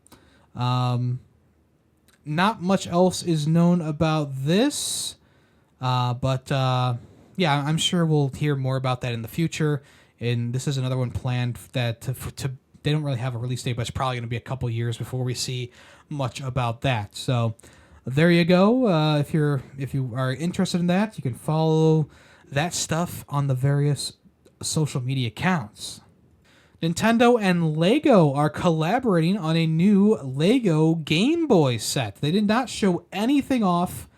Not much else is known about this, but I'm sure we'll hear more about that in the future. And this is another one planned that they don't really have a release date, but it's probably going to be a couple years before we see much about that. So there you go. If you are interested in that, you can follow that stuff on the various social media accounts. Nintendo and LEGO are collaborating on a new LEGO Game Boy set. They did not show anything off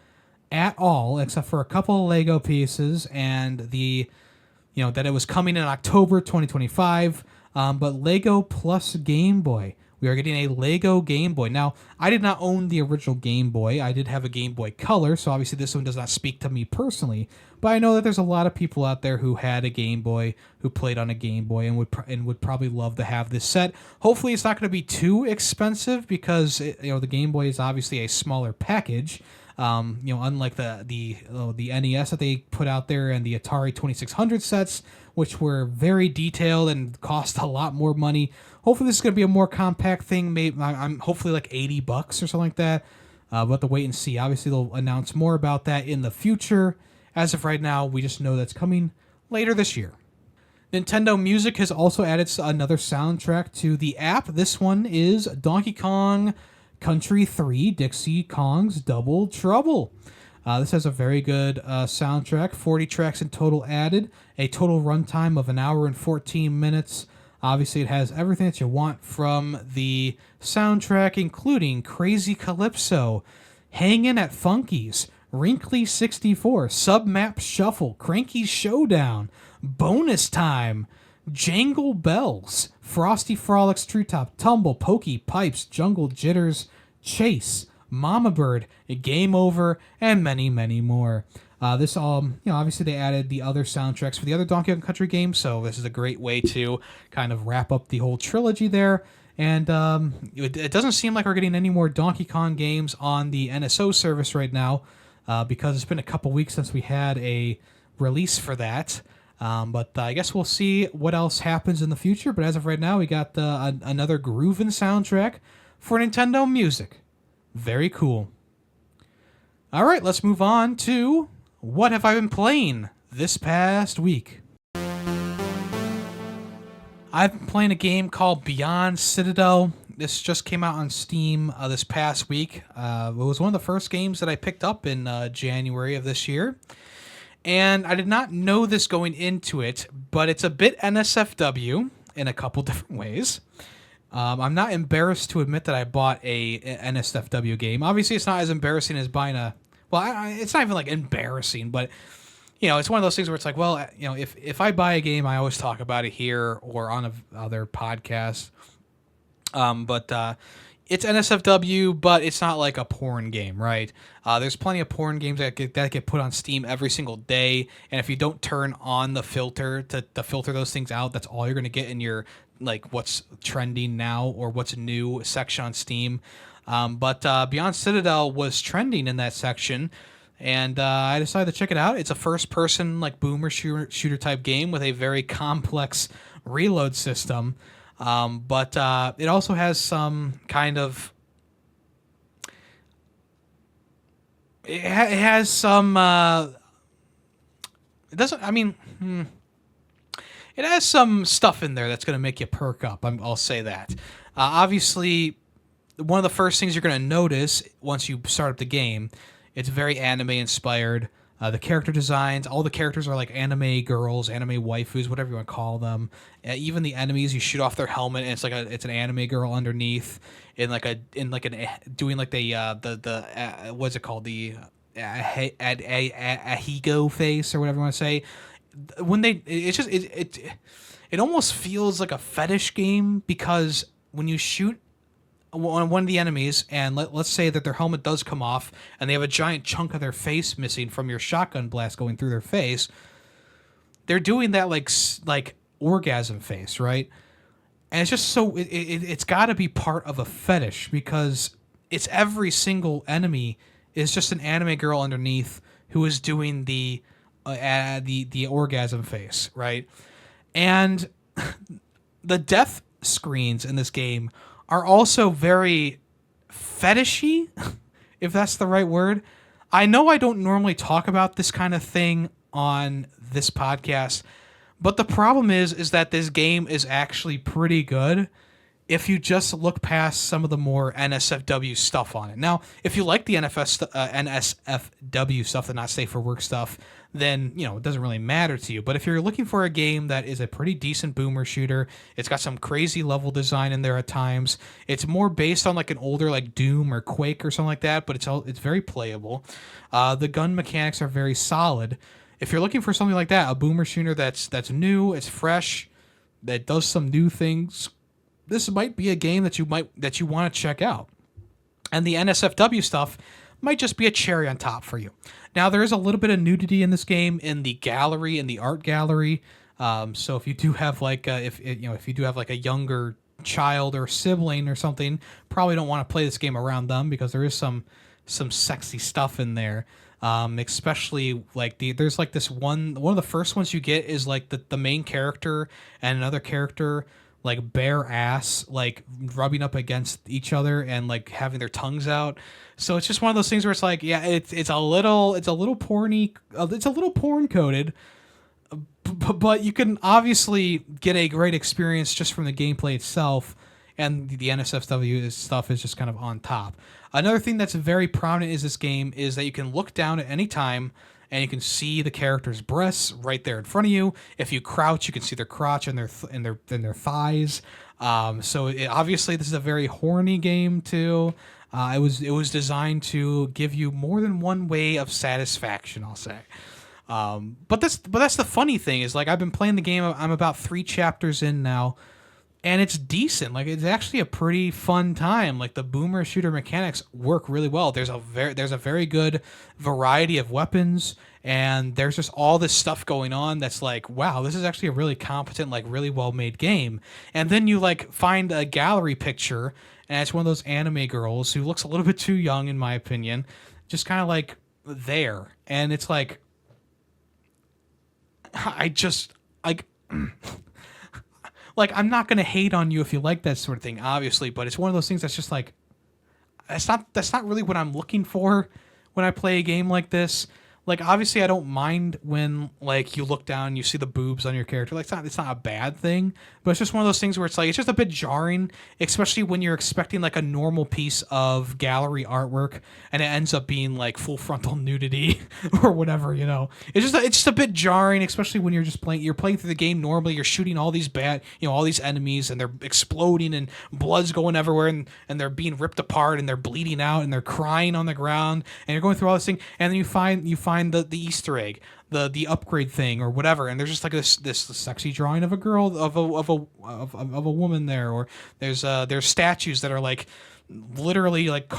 at all, except for a couple of LEGO pieces and that it was coming in October 2025. But LEGO plus Game Boy. We are getting a LEGO Game Boy. Now, I did not own the original Game Boy. I did have a Game Boy Color, so obviously this one does not speak to me personally. But I know that there's a lot of people out there who had a Game Boy, who played on a Game Boy, and would probably love to have this set. Hopefully, it's not going to be too expensive because the Game Boy is obviously a smaller package. Unlike the NES that they put out there and the Atari 2600 sets, which were very detailed and cost a lot more money. Hopefully this is going to be a more compact thing. Maybe I'm hopefully like $80 or something like that. We'll have to wait and see. Obviously they'll announce more about that in the future. As of right now, we just know that's coming later this year. Nintendo Music has also added another soundtrack to the app. This one is Donkey Kong Country 3 Dixie Kong's Double Trouble. This has a very good soundtrack. 40 tracks in total added. A total runtime of 1 hour and 14 minutes. Obviously, it has everything that you want from the soundtrack, including Crazy Calypso, Hangin' at Funky's, Wrinkly 64, Submap Shuffle, Cranky Showdown, Bonus Time, Jangle Bells, Frosty Frolics Treetop Tumble, Pokey Pipes, Jungle Jitters, Chase, Mama Bird, Game Over, and many, many more. This obviously they added the other soundtracks for the other Donkey Kong Country games, so this is a great way to kind of wrap up the whole trilogy there. And it doesn't seem like we're getting any more Donkey Kong games on the NSO service right now, because it's been a couple weeks since we had a release for that. But I guess we'll see what else happens in the future. But as of right now, we got another groovin' soundtrack for Nintendo Music. Very cool. All right, let's move on to what have I been playing this past week. I've been playing a game called Beyond Citadel. This just came out on Steam this past week. It was one of the first games that I picked up in January of this year. And I did not know this going into it, but it's a bit NSFW in a couple different ways. I'm not embarrassed to admit that I bought a NSFW game. Obviously, it's not as embarrassing as buying a... Well, it's not even like embarrassing, but it's one of those things where it's like, well, if I buy a game, I always talk about it here or on other podcasts. But it's NSFW, but it's not like a porn game, right? There's plenty of porn games that get put on Steam every single day, and if you don't turn on the filter to filter those things out, that's all you're going to get in your like what's trending now or what's new section on Steam. But Beyond Citadel was trending in that section, and I decided to check it out. It's a first-person like boomer shooter type game with a very complex reload system. But it also has some kind of... It has some... It doesn't... I mean... It has some stuff in there that's going to make you perk up. I'll say that. Obviously, one of the first things you're going to notice once you start up the game, it's very anime-inspired. The character designs, all the characters are like anime girls, anime waifus, whatever you want to call them. Even the enemies, you shoot off their helmet, and it's an anime girl underneath, doing like the what's it called, the ahigo face or whatever you want to say. When it almost feels like a fetish game, because when you shoot one of the enemies, and let's say that their helmet does come off and they have a giant chunk of their face missing from your shotgun blast going through their face, they're doing that like orgasm face, right? And it's just so it's got to be part of a fetish, because it's every single enemy is just an anime girl underneath who is doing the orgasm face, right? And the death screens in this game are also very fetishy, if that's the right word. I know I don't normally talk about this kind of thing on this podcast, but the problem is that this game is actually pretty good if you just look past some of the more NSFW stuff on it. Now, if you like the NSFW stuff, the not safe for work stuff, then, it doesn't really matter to you. But if you're looking for a game that is a pretty decent boomer shooter, it's got some crazy level design in there at times. It's more based on like an older like Doom or Quake or something like that, but it's very playable. The gun mechanics are very solid. If you're looking for something like that, a boomer shooter that's new, it's fresh, that does some new things, this might be a game that you want to check out. And the NSFW stuff might just be a cherry on top for you. Now, there is a little bit of nudity in this game in the gallery, in the art gallery. So if you do have like if you do have like a younger child or sibling or something, probably don't want to play this game around them, because there is some sexy stuff in there. Especially like there's like this one of the first ones you get is like the main character and another character like bare ass, like rubbing up against each other and like having their tongues out. So it's just one of those things where it's like, yeah, it's a little porny, it's a little porn coded, but you can obviously get a great experience just from the gameplay itself, and the NSFW stuff is just kind of on top. Another thing that's very prominent is this game is that you can look down at any time and you can see the character's breasts right there in front of you. If you crouch, you can see their crotch and their thighs. Obviously this is a very horny game too. It was designed to give you more than one way of satisfaction, I'll say. But that's the funny thing is, like, I've been playing the game. I'm about 3 chapters in now, and it's decent. Like, it's actually a pretty fun time. Like, the boomer shooter mechanics work really well. There's a very good variety of weapons, and there's just all this stuff going on that's like, wow, this is actually a really competent, like, really well made game. And then you like find a gallery picture, and it's one of those anime girls who looks a little bit too young, in my opinion, just kind of like there, and it's like, I just like. Like, I'm not gonna hate on you if you like that sort of thing, obviously, but it's one of those things that's just like, that's not really what I'm looking for when I play a game like this. Like, obviously, I don't mind when, like, you look down and you see the boobs on your character. Like, it's not a bad thing, but it's just one of those things where it's like, it's just a bit jarring, especially when you're expecting like a normal piece of gallery artwork and it ends up being like full frontal nudity or whatever, you know. It's just a bit jarring, especially when you're playing through the game normally. You're shooting all these all these enemies, and they're exploding and blood's going everywhere, and they're being ripped apart and they're bleeding out and they're crying on the ground, and you're going through all this thing, and then you find the Easter egg, the upgrade thing or whatever, and there's just like this sexy drawing of a girl, of a woman there, or there's statues that are like literally like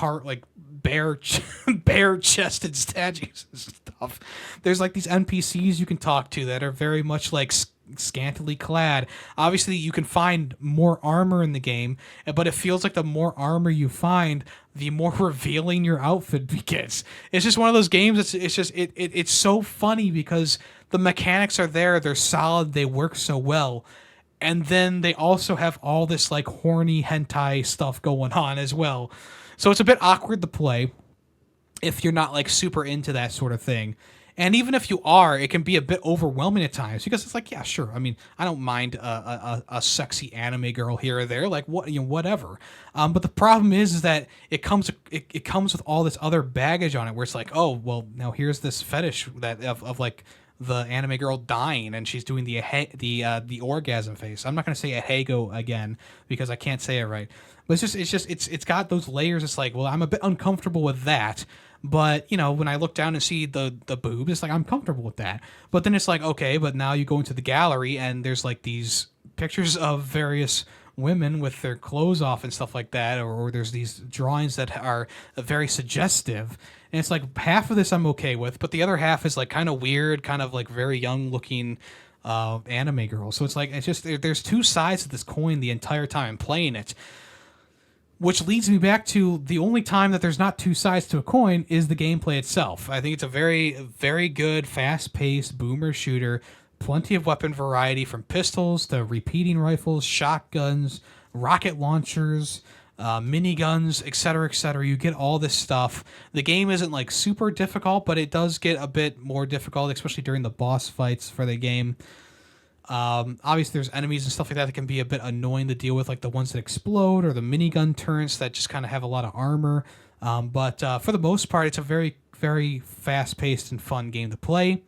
bare chested statues and stuff. There's like these NPCs you can talk to that are very much like scantily clad. Obviously you can find more armor in the game, but it feels like the more armor you find, the more revealing your outfit gets. It's just one of those games. It's so funny because the mechanics are there, they're solid, they work so well, and then they also have all this like horny hentai stuff going on as well. So it's a bit awkward to play if you're not like super into that sort of thing. And even if you are, it can be a bit overwhelming at times, because it's like, yeah, sure. I mean, I don't mind a sexy anime girl here or there, like whatever. But the problem is that it comes with all this other baggage on it, where it's like, oh, well, now here's this fetish that of like the anime girl dying, and she's doing the orgasm face. I'm not gonna say a hego again because I can't say it right. But it's got those layers. It's like, well, I'm a bit uncomfortable with that. But, you know, when I look down and see the boobs, it's like, I'm comfortable with that. But then it's like, okay, but now you go into the gallery and there's like these pictures of various women with their clothes off and stuff like that, or there's these drawings that are very suggestive. And it's like, half of this I'm okay with, but the other half is like kind of weird, kind of like very young looking anime girl. So it's like, it's just, there's two sides of this coin the entire time playing it. Which leads me back to the only time that there's not two sides to a coin is the gameplay itself. I think it's a very, very good, fast-paced boomer shooter. Plenty of weapon variety, from pistols to repeating rifles, shotguns, rocket launchers, miniguns, etc., etc. You get all this stuff. The game isn't like super difficult, but it does get a bit more difficult, especially during the boss fights for the game. Obviously there's enemies and stuff like that can be a bit annoying to deal with, like the ones that explode or the minigun turrets that just kind of have a lot of armor. But for the most part, it's a very, very fast-paced and fun game to play.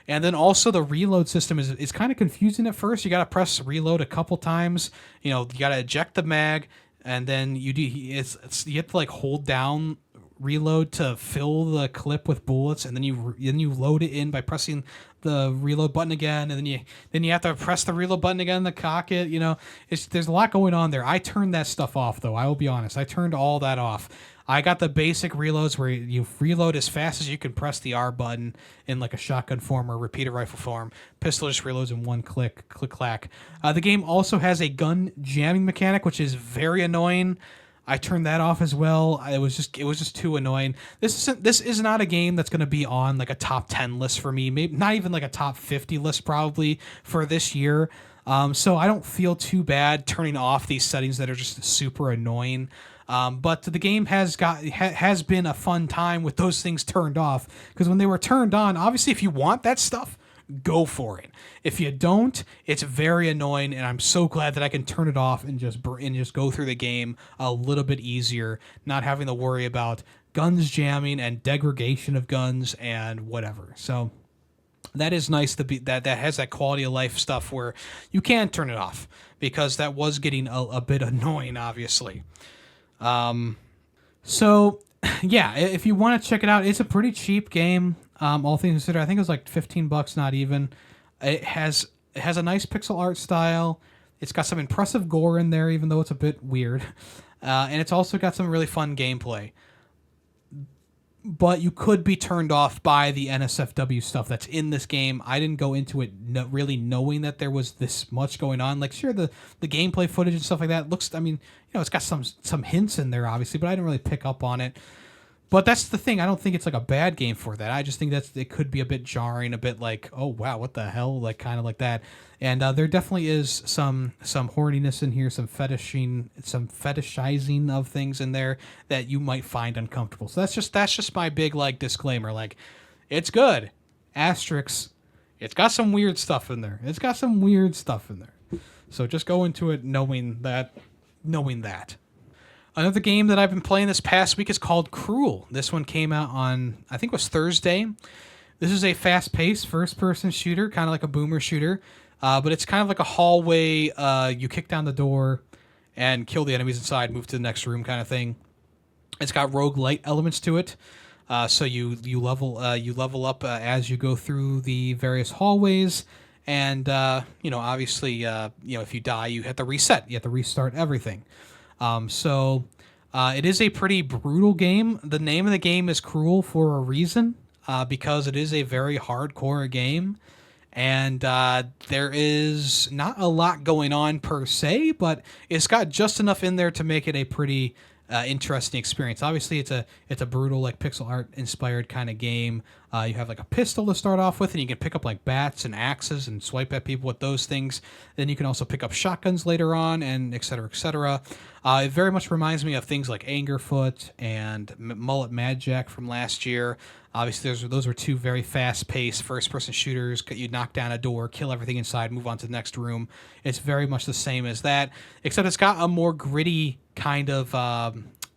And then also the reload system is kind of confusing at first. You got to press reload a couple times. You know, you got to eject the mag, and then you have to like hold down reload to fill the clip with bullets, and then you load it in by pressing the reload button again, and then you have to press the reload button again to cock it. You know, there's a lot going on there. I turned that stuff off, though. I will be honest. I turned all that off. I got the basic reloads where you reload as fast as you can press the R button in like a shotgun form or repeater rifle form. Pistol just reloads in one click, clack. The game also has a gun jamming mechanic, which is very annoying. I turned that off as well. It was just too annoying. This is not a game that's going to be on like a top 10 list for me. Maybe not even like a top 50 list probably for this year. So I don't feel too bad turning off these settings that are just super annoying. But the game has been a fun time with those things turned off, because when they were turned on, obviously if you want that stuff, go for it. If you don't, it's very annoying, and I'm so glad that I can turn it off and just go through the game a little bit easier, not having to worry about guns jamming and degradation of guns and whatever. So that is nice to be that has that quality of life stuff where you can turn it off, because that was getting a bit annoying, obviously. So yeah, if you want to check it out, it's a pretty cheap game. All things considered, I think it was like $15, not even. It has a nice pixel art style. It's got some impressive gore in there, even though it's a bit weird. And it's also got some really fun gameplay. But you could be turned off by the NSFW stuff that's in this game. I didn't go into it really knowing that there was this much going on. Like, sure, the gameplay footage and stuff like that looks, I mean, it's got some hints in there, obviously, but I didn't really pick up on it. But that's the thing. I don't think it's like a bad game for that. I just think it could be a bit jarring, a bit like, oh wow, what the hell, like kind of like that. And there definitely is some horniness in here, some fetishizing of things in there that you might find uncomfortable. So that's just my big like disclaimer. Like, it's good. Asterix. It's got some weird stuff in there. So just go into it knowing that. Another game that I've been playing this past week is called Cruel. This one came out on, I think it was Thursday. This is a fast-paced first-person shooter, kind of like a boomer shooter, but it's kind of like a hallway. You kick down the door and kill the enemies inside, move to the next room kind of thing. It's got roguelite elements to it, so you level up as you go through the various hallways, and obviously, if you die, you have to reset. You have to restart everything. It is a pretty brutal game. The name of the game is Cruel for a reason, because it is a very hardcore game, and there is not a lot going on per se, but it's got just enough in there to make it a pretty interesting experience. Obviously, it's a brutal, like pixel art inspired kind of game. You have like a pistol to start off with, and you can pick up like bats and axes and swipe at people with those things. Then you can also pick up shotguns later on, and et cetera, et cetera. It very much reminds me of things like Angerfoot and Mullet Mad Jack from last year. Obviously, those were two very fast-paced first-person shooters. You knock down a door, kill everything inside, move on to the next room. It's very much the same as that, except it's got a more gritty kind of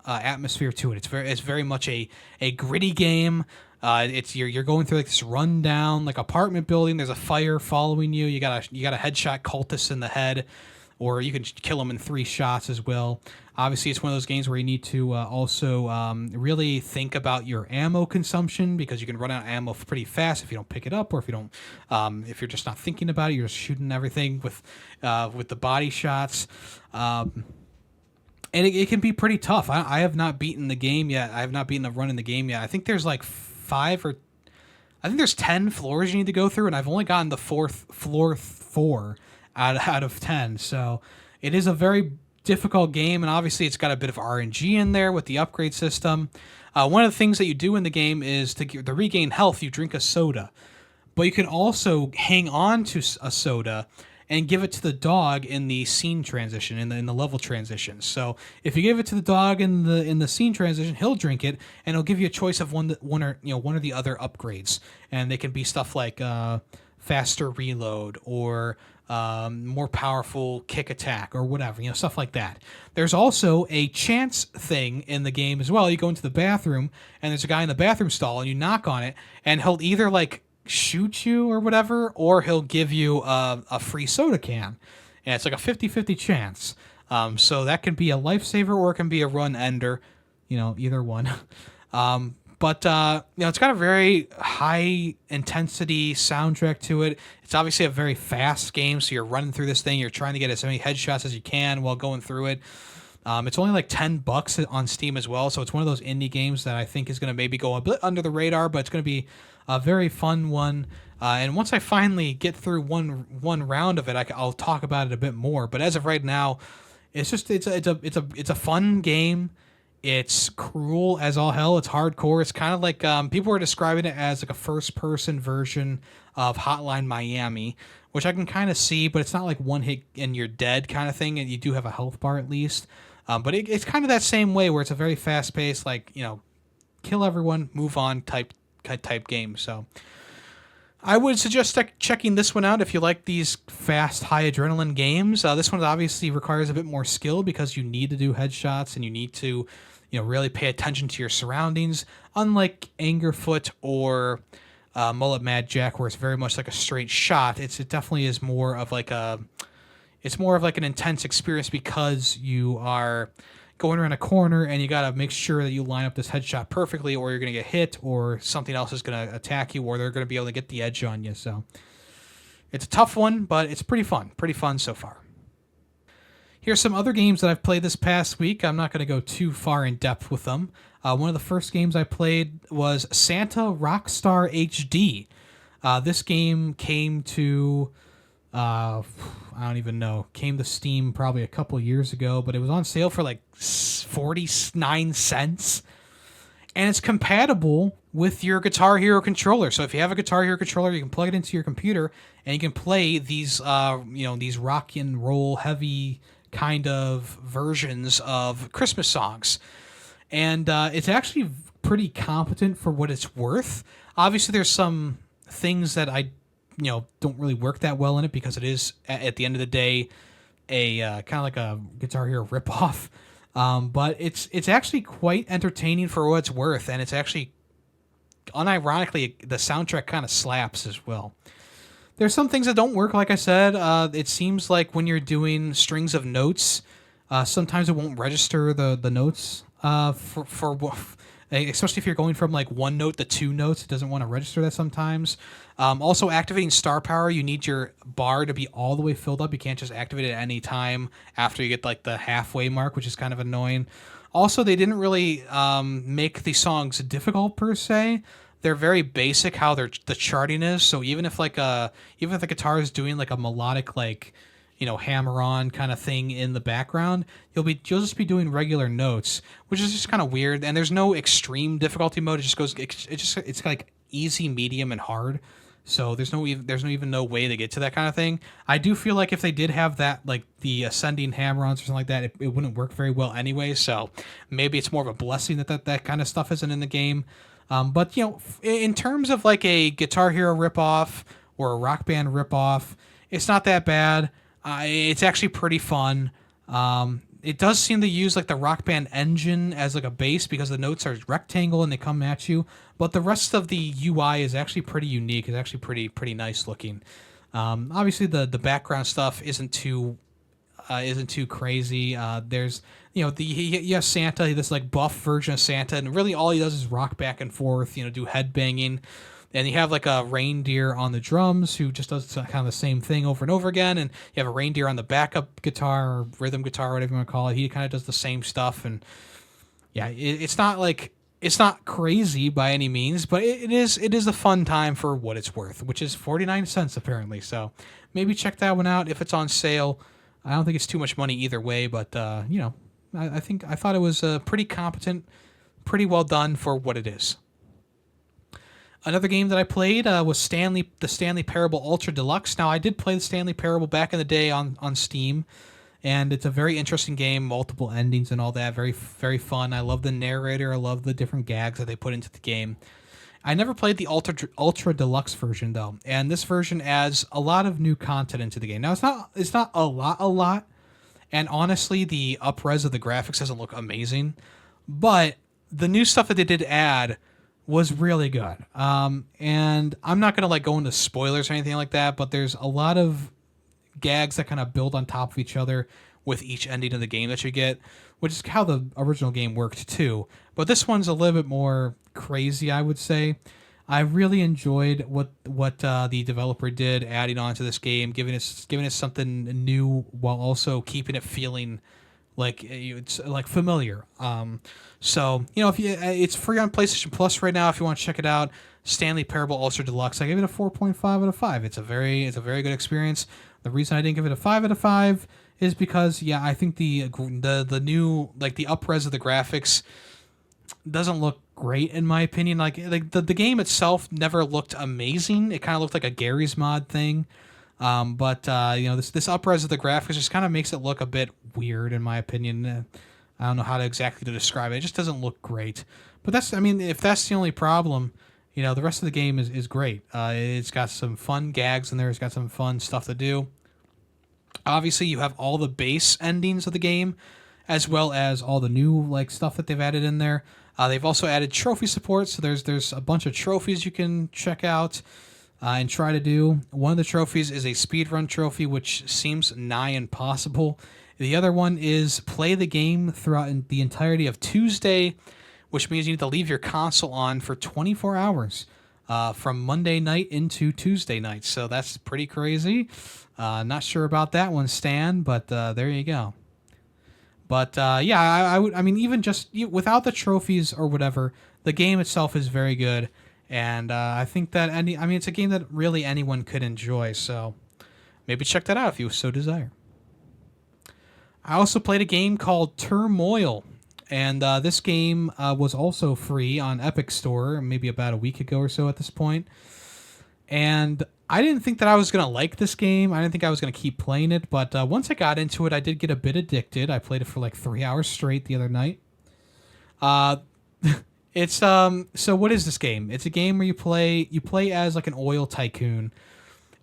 atmosphere to it. It's very much a gritty game. You're going through like this rundown like apartment building. There's a fire following you. You got a headshot cultist in the head, or you can kill them in 3 shots as well. Obviously, it's one of those games where you need to also really think about your ammo consumption, because you can run out of ammo pretty fast if you don't pick it up, or if you don't, if you're just not thinking about it, you're just shooting everything with the body shots. And it can be pretty tough. I have not beaten the game yet. I have not beaten a run in the game yet. I think there's like 10 floors you need to go through, and I've only gotten the floor 4 out of 10. So it is a very difficult game, and obviously it's got a bit of RNG in there with the upgrade system. One of the things that you do in the game is to regain health, you drink a soda. But you can also hang on to a soda and give it to the dog in the scene transition, in the level transition. So if you give it to the dog in the scene transition, he'll drink it, and it'll give you a choice of one or the other upgrades, and they can be stuff like faster reload, or more powerful kick attack, or whatever, stuff like that. There's also a chance thing in the game as well. You go into the bathroom, and there's a guy in the bathroom stall, and you knock on it, and he'll either like shoot you or whatever, or he'll give you a free soda can, and it's like a 50-50 chance. So that can be a lifesaver, or it can be a run ender, either one. But it's got a very high intensity soundtrack to it. It's obviously a very fast game, so you're running through this thing, you're trying to get as many headshots as you can while going through it. It's only like $10 on Steam as well, so it's one of those indie games that I think is going to maybe go a bit under the radar, but it's going to be a very fun one. And once I finally get through one round of it, I'll talk about it a bit more. But as of right now, it's a fun game. It's cruel as all hell. It's hardcore. It's kind of like people are describing it as like a first-person version of Hotline Miami, which I can kind of see, but it's not like one hit and you're dead kind of thing, and you do have a health bar at least. But it's kind of that same way, where it's a very fast-paced, like, kill everyone, move on type game. So I would suggest checking this one out if you like these fast, high adrenaline games. This one obviously requires a bit more skill because you need to do headshots and you need to, really pay attention to your surroundings. Unlike Angerfoot or Mullet Mad Jack, where it's very much like a straight shot, it definitely is more of like an intense experience because you are going around a corner and you got to make sure that you line up this headshot perfectly or you're going to get hit or something else is going to attack you or they're going to be able to get the edge on you. So it's a tough one, but it's pretty fun so far. Here's some other games that I've played this past week. I'm not going to go too far in depth with them. One of the first games I played was Santa Rockstar HD. This game came to I don't even know, came to Steam probably a couple years ago, but it was on sale for like 49 cents. And it's compatible with your Guitar Hero controller. So if you have a Guitar Hero controller, you can plug it into your computer and you can play these these rock and roll heavy kind of versions of Christmas songs. And it's actually pretty competent for what it's worth. Obviously there's some things that I don't really work that well in it because it is at the end of the day a kind of like a Guitar Hero ripoff. But it's actually quite entertaining for what it's worth, and it's actually unironically the soundtrack kind of slaps as well. There's some things that don't work, like I said. It seems like when you're doing strings of notes, sometimes it won't register the notes especially if you're going from like one note to two notes, it doesn't want to register that sometimes. Also, activating star power, you need your bar to be all the way filled up. You can't just activate it at any time after you get like the halfway mark, which is kind of annoying. Also, they didn't really make the songs difficult per se. They're very basic how the charting is. So even if the guitar is doing like a melodic hammer on kind of thing in the background, you'll just be doing regular notes, which is just kind of weird. And there's no extreme difficulty mode. It's like easy, medium, and hard. So there's no way to get to that kind of thing. I do feel like if they did have that, like the ascending hammer-ons or something like that, it wouldn't work very well anyway. So maybe it's more of a blessing that kind of stuff isn't in the game. But in terms of like a Guitar Hero ripoff or a Rock Band ripoff, it's not that bad. It's actually pretty fun. It does seem to use like the Rock Band engine as like a base because the notes are rectangle and they come at you. But the rest of the UI is actually pretty unique. It's actually pretty nice looking. Obviously the background stuff isn't too crazy. There's you have Santa, this like buff version of Santa, and really all he does is rock back and forth. Do head banging. And you have like a reindeer on the drums who just does kind of the same thing over and over again. And you have a reindeer on the backup guitar or rhythm guitar, whatever you want to call it. He kind of does the same stuff. And yeah, it's not crazy by any means, but it is a fun time for what it's worth, which is 49 cents apparently. So maybe check that one out if it's on sale. I don't think it's too much money either way, but I thought it was pretty competent, pretty well done for what it is. Another game that I played was the Stanley Parable Ultra Deluxe. Now, I did play the Stanley Parable back in the day on Steam, and it's a very interesting game, multiple endings and all that, very, very fun. I love the narrator. I love the different gags that they put into the game. I never played the Ultra Deluxe version, though, and this version adds a lot of new content into the game. Now, it's not a lot, and honestly, the up-res of the graphics doesn't look amazing, but the new stuff that they did add was really good. And I'm not going to go into spoilers or anything like that, but there's a lot of gags that kind of build on top of each other with each ending of the game that you get, which is how the original game worked too. But this one's a little bit more crazy, I would say. I really enjoyed what the developer did, adding on to this game, giving us something new while also keeping it feeling like it's like familiar. So if it's free on PlayStation Plus right now if you want to check it out. Stanley Parable Ultra Deluxe. I gave it a 4.5 out of 5. It's a very good experience. The reason I didn't give it a 5 out of 5 is because I think the new the up-res of the graphics doesn't look great in my opinion. The game itself never looked amazing. It kind of looked like a Gary's Mod thing. But this up-res of the graphics just kind of makes it look a bit weird in my opinion. I don't know how to exactly to describe it. It just doesn't look great. But if that's the only problem, The rest of the game is great. It's got some fun gags in there. It's got some fun stuff to do. Obviously, you have all the base endings of the game, as well as all the new stuff that they've added in there. They've also added trophy support, so there's a bunch of trophies you can check out and try to do. One of the trophies is a speedrun trophy, which seems nigh impossible. The other one is play the game throughout the entirety of Tuesday, which means you need to leave your console on for 24 hours from Monday night into Tuesday night. So that's pretty crazy. Not sure about that one, Stan, but there you go. But yeah, I would. I mean, even just without the trophies or whatever, the game itself is very good, and I think that it's a game that really anyone could enjoy. So maybe check that out if you so desire. I also played a game called Turmoil, and this game was also free on Epic Store maybe about a week ago or so at this point. And I didn't think that I was going to like this game. I didn't think I was going to keep playing it, but once I got into it, I did get a bit addicted. I played it for 3 hours straight the other night. It's so what is this game? It's a game where you play as an oil tycoon,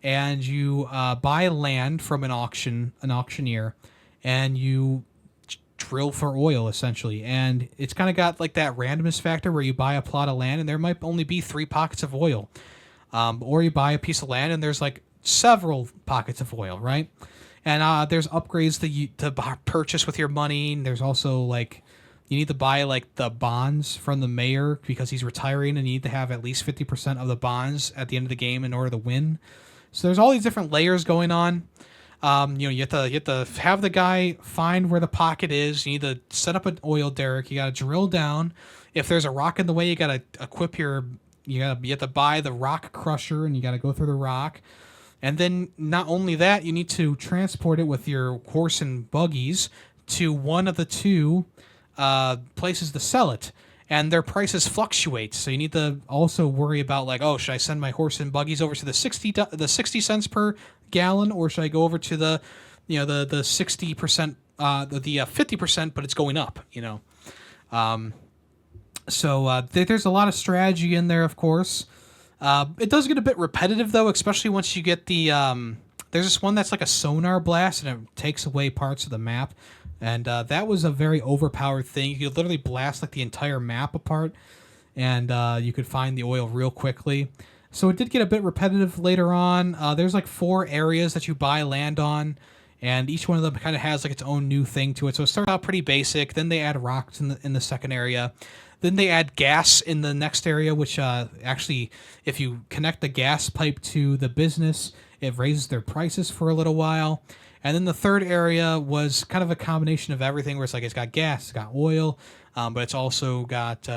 and you buy land from an auctioneer, and you drill for oil essentially. And it's kind of got that randomness factor where you buy a plot of land and there might only be 3 pockets of oil. Or you buy a piece of land and there's several pockets of oil, right? And there's upgrades to purchase with your money. And there's also you need to buy the bonds from the mayor because he's retiring, and you need to have at least 50% of the bonds at the end of the game in order to win. So there's all these different layers going on. You have to have the guy find where the pocket is. You need to set up an oil derrick. You got to drill down. If there's a rock in the way, you got to equip you have to buy the rock crusher, and you got to go through the rock. And then not only that, you need to transport it with your horse and buggies to one of the 2 places to sell it. And their prices fluctuate, so you need to also worry about should I send my horse and buggies over to the 60 cents per gallon, or should I go over to the 60% the 50%, but it's going up, So there's a lot of strategy in there, of course. It does get a bit repetitive, though, especially once you get the... there's this one that's like a sonar blast, and it takes away parts of the map. And that was a very overpowered thing. You could literally blast the entire map apart, and you could find the oil real quickly. So it did get a bit repetitive later on. There's 4 areas that you buy land on, and each one of them kind of has its own new thing to it. So it started out pretty basic. Then they add rocks in the second area. Then they add gas in the next area, which actually, if you connect the gas pipe to the business, it raises their prices for a little while. And then the third area was kind of a combination of everything, where it's got gas, it's got oil, but it's also got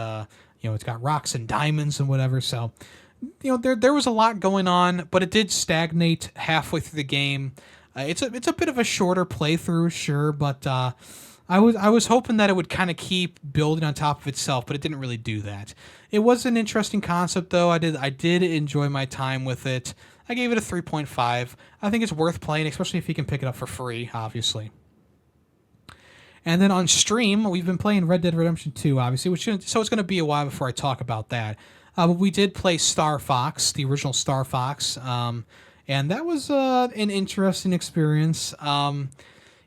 it's got rocks and diamonds and whatever. So there was a lot going on, but it did stagnate halfway through the game. It's a bit of a shorter playthrough, sure, but I was hoping that it would kind of keep building on top of itself, but it didn't really do that. It was an interesting concept, though. I did enjoy my time with it. I gave it a 3.5. I think it's worth playing, especially if you can pick it up for free, obviously. And then on stream, we've been playing Red Dead Redemption 2, obviously, so it's going to be a while before I talk about that. But we did play Star Fox, the original Star Fox, and that was an interesting experience.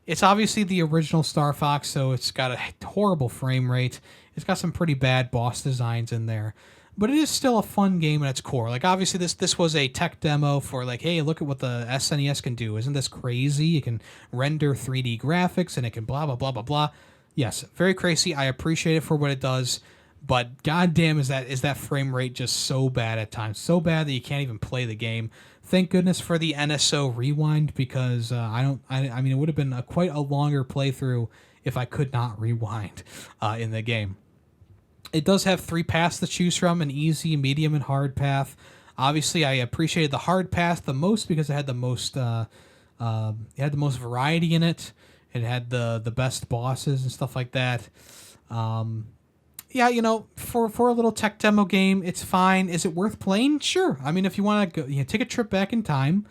It's obviously the original Star Fox, so it's got a horrible frame rate. It's got some pretty bad boss designs in there. But it is still a fun game at its core. Obviously, this was a tech demo for, hey, look at what the SNES can do. Isn't this crazy? It can render 3D graphics, and it can blah, blah, blah, blah, blah. Yes, very crazy. I appreciate it for what it does. But goddamn, is that frame rate just so bad at times. So bad that you can't even play the game. Thank goodness for the NSO rewind, because it would have been quite a longer playthrough if I could not rewind in the game. It does have 3 paths to choose from: an easy, medium, and hard path. Obviously, I appreciated the hard path the most because it had the most variety in it. It had the best bosses and stuff like that. Yeah, for a little tech demo game, it's fine. Is it worth playing? Sure. If you want to go, take a trip back in time,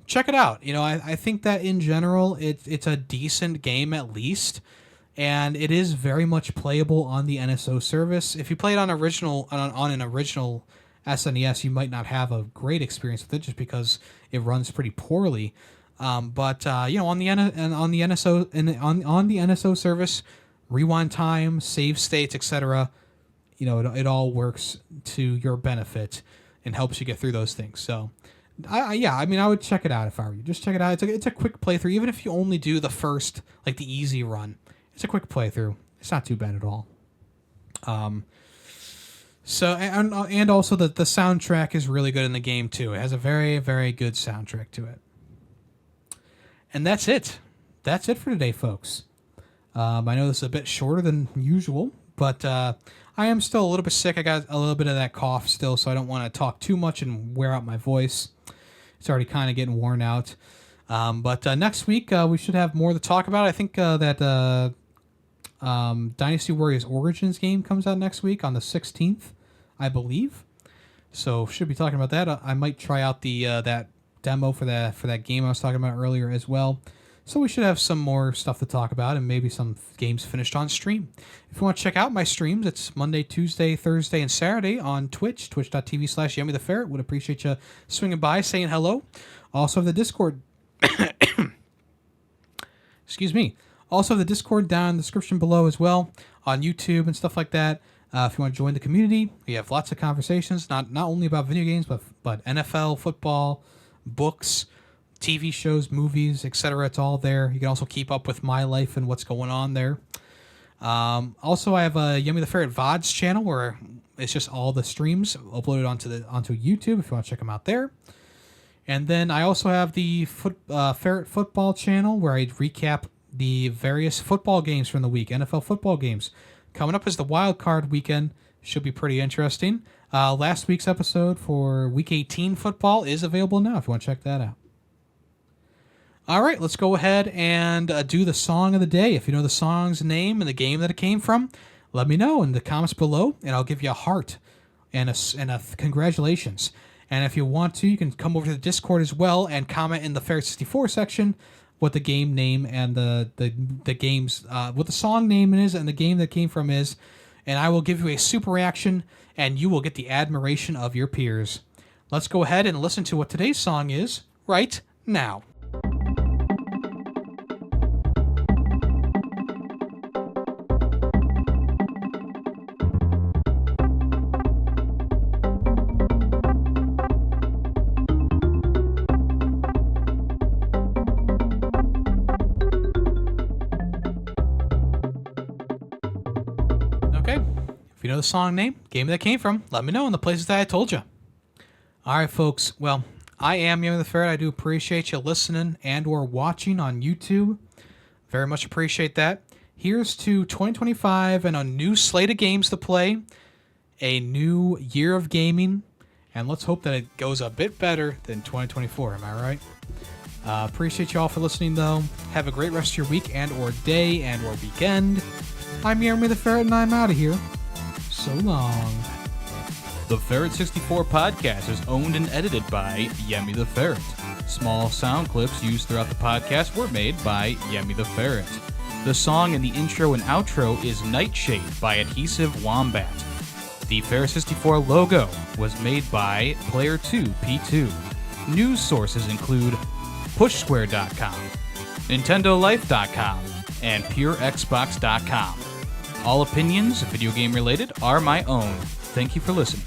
check it out. I think that in general, it's a decent game at least. And it is very much playable on the NSO service. If you play it on an original SNES, you might not have a great experience with it just because it runs pretty poorly. But on the NSO service, rewind time, save states, etc. It all works to your benefit and helps you get through those things. So, I would check it out if I were you. Just check it out. It's a quick playthrough, even if you only do the first, like the easy run. It's a quick playthrough. It's not too bad at all. So and also the soundtrack is really good in the game too. It has a very, very good soundtrack to it. And that's it. That's it for today, folks. I know this is a bit shorter than usual, but I am still a little bit sick. I got a little bit of that cough still, so I don't want to talk too much and wear out my voice. It's already kind of getting worn out. But next week, we should have more to talk about. I think that Dynasty Warriors Origins game comes out next week on the 16th, I believe. So should be talking about that. I might try out the that demo for that game I was talking about earlier as well. So we should have some more stuff to talk about and maybe some games finished on stream. If you want to check out my streams, it's Monday, Tuesday, Thursday, and Saturday on Twitch, twitch.tv/YemmyTheFerret. Would appreciate you swinging by, saying hello. Also have the Discord. Excuse me. Also have the Discord down in the description below as well on YouTube and stuff like that. If you want to join the community, we have lots of conversations, not only about video games, but NFL, football, books, TV shows, movies, etc. It's all there. You can also keep up with my life and what's going on there. Also, I have a Yemmy the Ferret VODs channel where it's just all the streams uploaded onto YouTube if you want to check them out there. And then I also have the Ferret Football channel where I recap the various football games from the week, NFL football games. Coming up is the wild card weekend. Should be pretty interesting. Last week's episode for Week 18 football is available now if you want to check that out. All right, let's go ahead and do the song of the day. If you know the song's name and the game that it came from, let me know in the comments below, and I'll give you a heart and a congratulations. And if you want to, you can come over to the Discord as well and comment in the Ferret64 section what the game name and the game's what the song name is and the game that came from is, and I will give you a super reaction, and you will get the admiration of your peers. Let's go ahead and listen to what today's song is right now. If you know the song name, game that came from, let me know in the places that I told you. All right, folks. Well, I am Yemmy the Ferret. I do appreciate you listening and or watching on YouTube. Very much appreciate that. Here's to 2025 and a new slate of games to play, a new year of gaming, and let's hope that it goes a bit better than 2024. Am I right? Appreciate you all for listening, though. Have a great rest of your week and or day and or weekend. I'm Yemmy the Ferret, and I'm out of here. So long. The Ferret64 podcast is owned and edited by Yemmy the Ferret. Small sound clips used throughout the podcast were made by Yemmy the Ferret. The song in the intro and outro is Nightshade by Adhesive Wombat. The Ferret64 logo was made by Player2P2. News sources include PushSquare.com, NintendoLife.com, and PureXbox.com. All opinions, video game related, are my own. Thank you for listening.